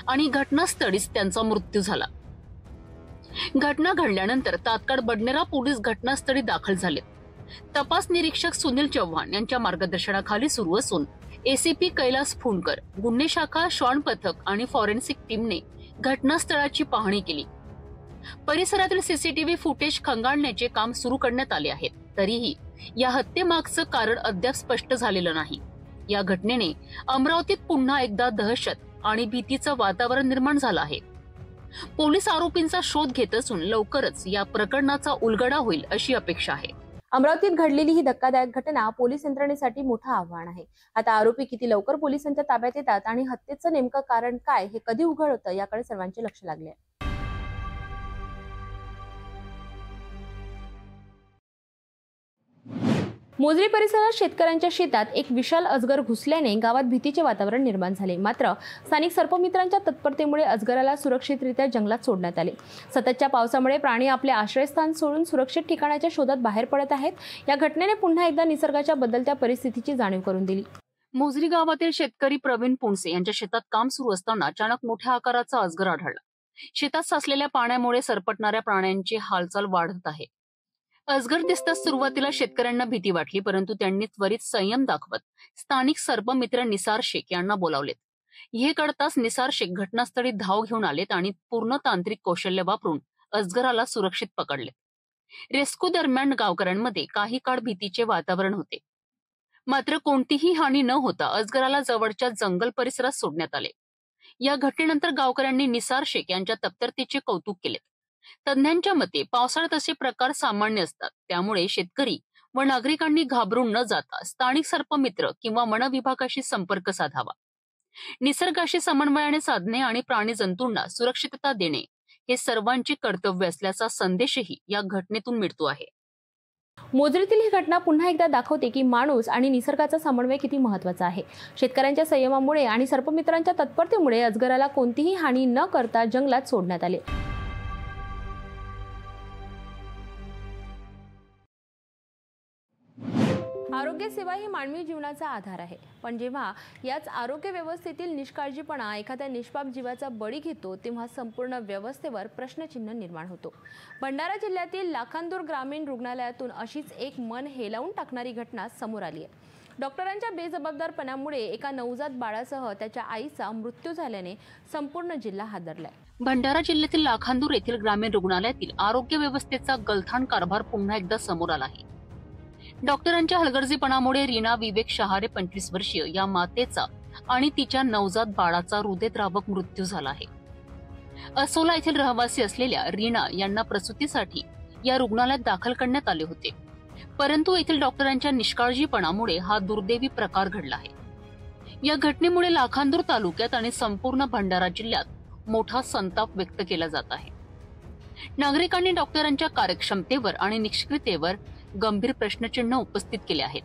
आणि घटनास्थळीच त्यांचा मृत्यू झाला. घटना घडल्यानंतर तात्काळ बडनेरा पोलीस घटनास्थळी दाखल झाले. तपास निरीक्षक सुनील चव्हाण यांच्या मार्गदर्शनाखाली सुरू असून ACP कैलास फुंडकर, गुन्हे शाखा, श्वान पथक आणि फॉरेन्सिक टीमने घटनास्थळाची पाहणी केली. परिसरातील CCTV फुटेज खंगाळण्याचे काम सुरू करण्यात आले आहे. तरीही या हत्येमागचं कारण अद्याप स्पष्ट झालेलं नाही. या घटनेने अमरावतीत पुन्हा एकदा दहशत आणि भीतीचं वातावरण निर्माण झालं आहे. पोलीस आरोपींचा शोध घेत असून लवकरच या प्रकरणाचा उलगडा होईल अशी अपेक्षा आहे. अमरावतीत घडलेली ही धक्कादायक घटना पोलीस यंत्रणेसाठी मोठं आव्हान आहे. आता आरोपी किती लवकर पोलिसांच्या ताब्यात येतात आणि हत्येचं नेमकं कारण काय हे कधी उघड होतं याकडे सर्वांचे लक्ष लागले. मोजरी परिसरात शेतकऱ्यांच्या शेतात एक विशाल अजगर घुसल्याने गावात भीतीचे वातावरण निर्माण झाले. मात्र स्थानिक सर्पमित्रांच्या तत्परतेमुळे अजगराला सुरक्षितरित्या जंगलात सोडण्यात आले. सततच्या पावसामुळे प्राणी आपले आश्रयस्थान सोडून सुरक्षित ठिकाणाच्या शोधात बाहेर पडत आहेत. या घटनेने पुन्हा एकदा निसर्गाच्या बदलत्या परिस्थितीची जाणीव करून दिली. मोजरी गावातील शेतकरी प्रवीण पुणसे यांच्या शेतात काम सुरू असताना अचानक मोठ्या आकाराचा अजगर आढळला. शेतात साचलेल्या पाण्यामुळे सरपटणाऱ्या प्राण्यांची हालचाल वाढत आहे. अजगर दिसताच सुरुवातीला शेतकऱ्यांना भीती वाटली, परंतु त्यांनी त्वरित संयम दाखवत स्थानिक सर्पमित्र निसार शेख यांना बोलावलेत. हे कळताच निसार शेख घटनास्थळी धाव घेऊन आलेत आणि पूर्ण तांत्रिक कौशल्य वापरून अजगराला सुरक्षित पकडले. रेस्क्यू दरम्यान गावकऱ्यांमध्ये काही काळ भीतीचे वातावरण होते. मात्र कोणतीही हानी न होता अजगराला जवळच्या जंगल परिसरात सोडण्यात आले. या घटनेनंतर गावकऱ्यांनी निसार शेख यांच्या तत्परतेचे कौतुक केले. तज्ञांच्या मते पावसाळ्यात असे प्रकार सामान्य असतात, त्यामुळे शेतकरी व नागरिकांनी घाबरून न जाता स्थानिक सर्पमित्र किंवा वन विभागाशी संपर्क साधावा. निसर्गाशी समन्वयाने साधणे आणि प्राणी जंतूंना सुरक्षितता देणे हे सर्वांचे कर्तव्य असल्याचा संदेशही या घटनेतून मिळतो आहे. मोजरीतील ही घटना पुन्हा एकदा दाखवते की माणूस आणि निसर्गाचा समन्वय किती महत्त्वाचा आहे. शेतकऱ्यांच्या संयमामुळे आणि सर्पमित्रांच्या तत्परतेमुळे अजगराला कोणतीही हानी न करता जंगलात सोडण्यात आले. आरोग्य सेवा ही मानवी जीवनाचा आधार आहे, पण जेव्हा याच आरोग्य व्यवस्थेतील निष्काळजीपणा एखाद्या निष्पाप जीवाचा बळी घेतो तेव्हा संपूर्ण व्यवस्थेवर प्रश्नचिन्ह निर्माण होतो. भंडारा जिल्ह्यातील लाखांदूर ग्रामीण रुग्णालयातून अशीच एक मन हेलावून टाकणारी घटना समोर आली आहे. डॉक्टरांच्या बेजबाबदारपणामुळे एका नवजात बाळासह त्याच्या आईचा मृत्यू झाल्याने संपूर्ण जिल्हा हादरलाय. भंडारा जिल्ह्यातील लाखांदूर येथील ग्रामीण रुग्णालयातील आरोग्य व्यवस्थेचा गलथान कारभार पुन्हा एकदा समोर आला आहे. डॉक्टरांच्या हलगर्जीपणामुळे रीना विवेक शहारे 25 वर्षीय या मातेचा आणि तिच्या नवजात बाळाचा हृदयद्रावक मृत्यू झाला आहे. असोला येथील रहिवासी असलेल्या रीना यांना प्रसूतीसाठी या रुग्णालयात दाखल करण्यात आले होते, परंतु येथील डॉक्टरांच्या निष्काळजीपणामुळे हा दुर्दैवी प्रकार घडला आहे. या घटनेमुळे लाखांदूर तालुक्यात आणि संपूर्ण भंडारा जिल्ह्यात मोठा संताप व्यक्त केला जात आहे. नागरिकांनी डॉक्टरांच्या कार्यक्षमतेवर आणि निष्क्रियतेवर गंभीर प्रश्नचिन्ह उपस्थित केले आहेत.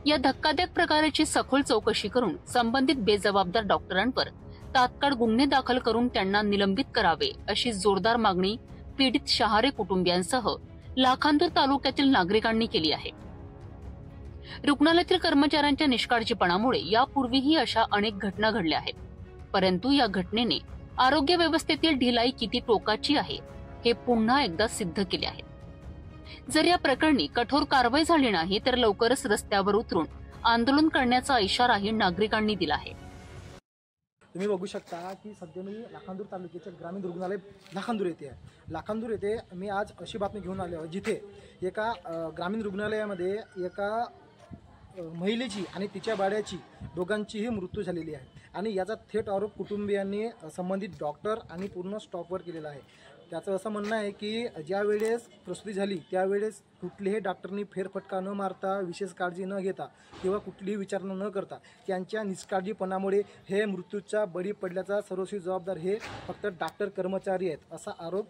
या धक्कादायक प्रकाराची सखोल चौकशी करून संबंधित बेजबाबदार डॉक्टरांवर तात्काळ गुन्हे दाखल करून त्यांना निलंबित करावे अशी जोरदार मागणी पीडित शहारे कुटुंबियांसह लाखांदूर तालुक्यातील नागरिकांनी केली आहे. रुग्णालयातील कर्मचाऱ्यांच्या निष्काळजीपणामुळे यापूर्वीही अशा अनेक घटना घडल्या आहेत, परंतु या घटनेने आरोग्य व्यवस्थेतील ढिलाई किती टोकाची आहे हे पुन्हा एकदा सिद्ध केले आहे. जर या प्रकरणी कठोर कारवाई झाली नाही तर लवकरच रस्त्यावर उतरून आंदोलन करण्याचा इशाराही नागरिकांनी दिला आहे. तुम्ही बघू शकता की सध्या मी लाखांदूर तालुक्याचे ग्रामीण रुग्णालय लाखांदूर येथे आहे. लाखांदूर येथे मी आज अशी बातमी घेऊन आलो जिथे एका ग्रामीण रुग्णालयामध्ये एका महिलेची आणि तिच्या बाळाची दोघांचीही मृत्यू झालेली आहे आणि याचा थेट आरोप कुटुंबियांनी संबंधित डॉक्टर आणि पूर्ण स्टॉपवर केलेला आहे. त्याचं असं म्हणणं आहे की ज्या वेळेस प्रसूती झाली त्यावेळेस कुठल्याही डॉक्टरनी फेरफटका न मारता, विशेष काळजी न घेता किंवा कुठलीही विचारणा न करता त्यांच्या निष्काळजीपणामुळे हे मृत्यूचा बळी पडल्याचा सर्वस्वी जबाबदार हे फक्त डॉक्टर कर्मचारी आहेत, असा आरोप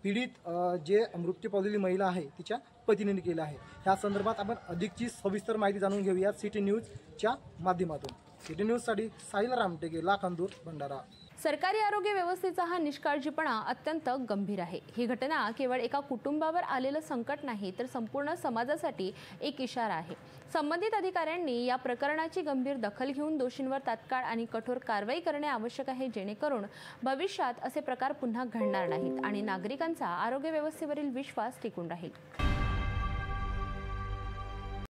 पीडित जे मृत्यू पावलेली महिला आहे तिच्या पतीने केला आहे. ह्या संदर्भात आपण अधिकची सविस्तर माहिती जाणून घेऊया सिटी न्यूजच्या माध्यमातून. सिटी न्यूजसाठी साहिल रामटेके, लाखांदूर, भंडारा. सरकारी आरोग्य व्यवस्थेचा हा निष्काळजीपणा अत्यंत गंभीर आहे. ही घटना केवळ एका कुटुंबावर आलेलं संकट नाही तर संपूर्ण समाजासाठी एक इशारा आहे. संबंधित अधिकाऱ्यांनी या प्रकरणाची गंभीर दखल घेऊन दोषींवर तात्काळ आणि कठोर कारवाई करणे आवश्यक आहे, जेणेकरून भविष्यात असे प्रकार पुन्हा घडणार नाहीत आणि नागरिकांचा आरोग्य व्यवस्थेवरील विश्वास टिकून राहील.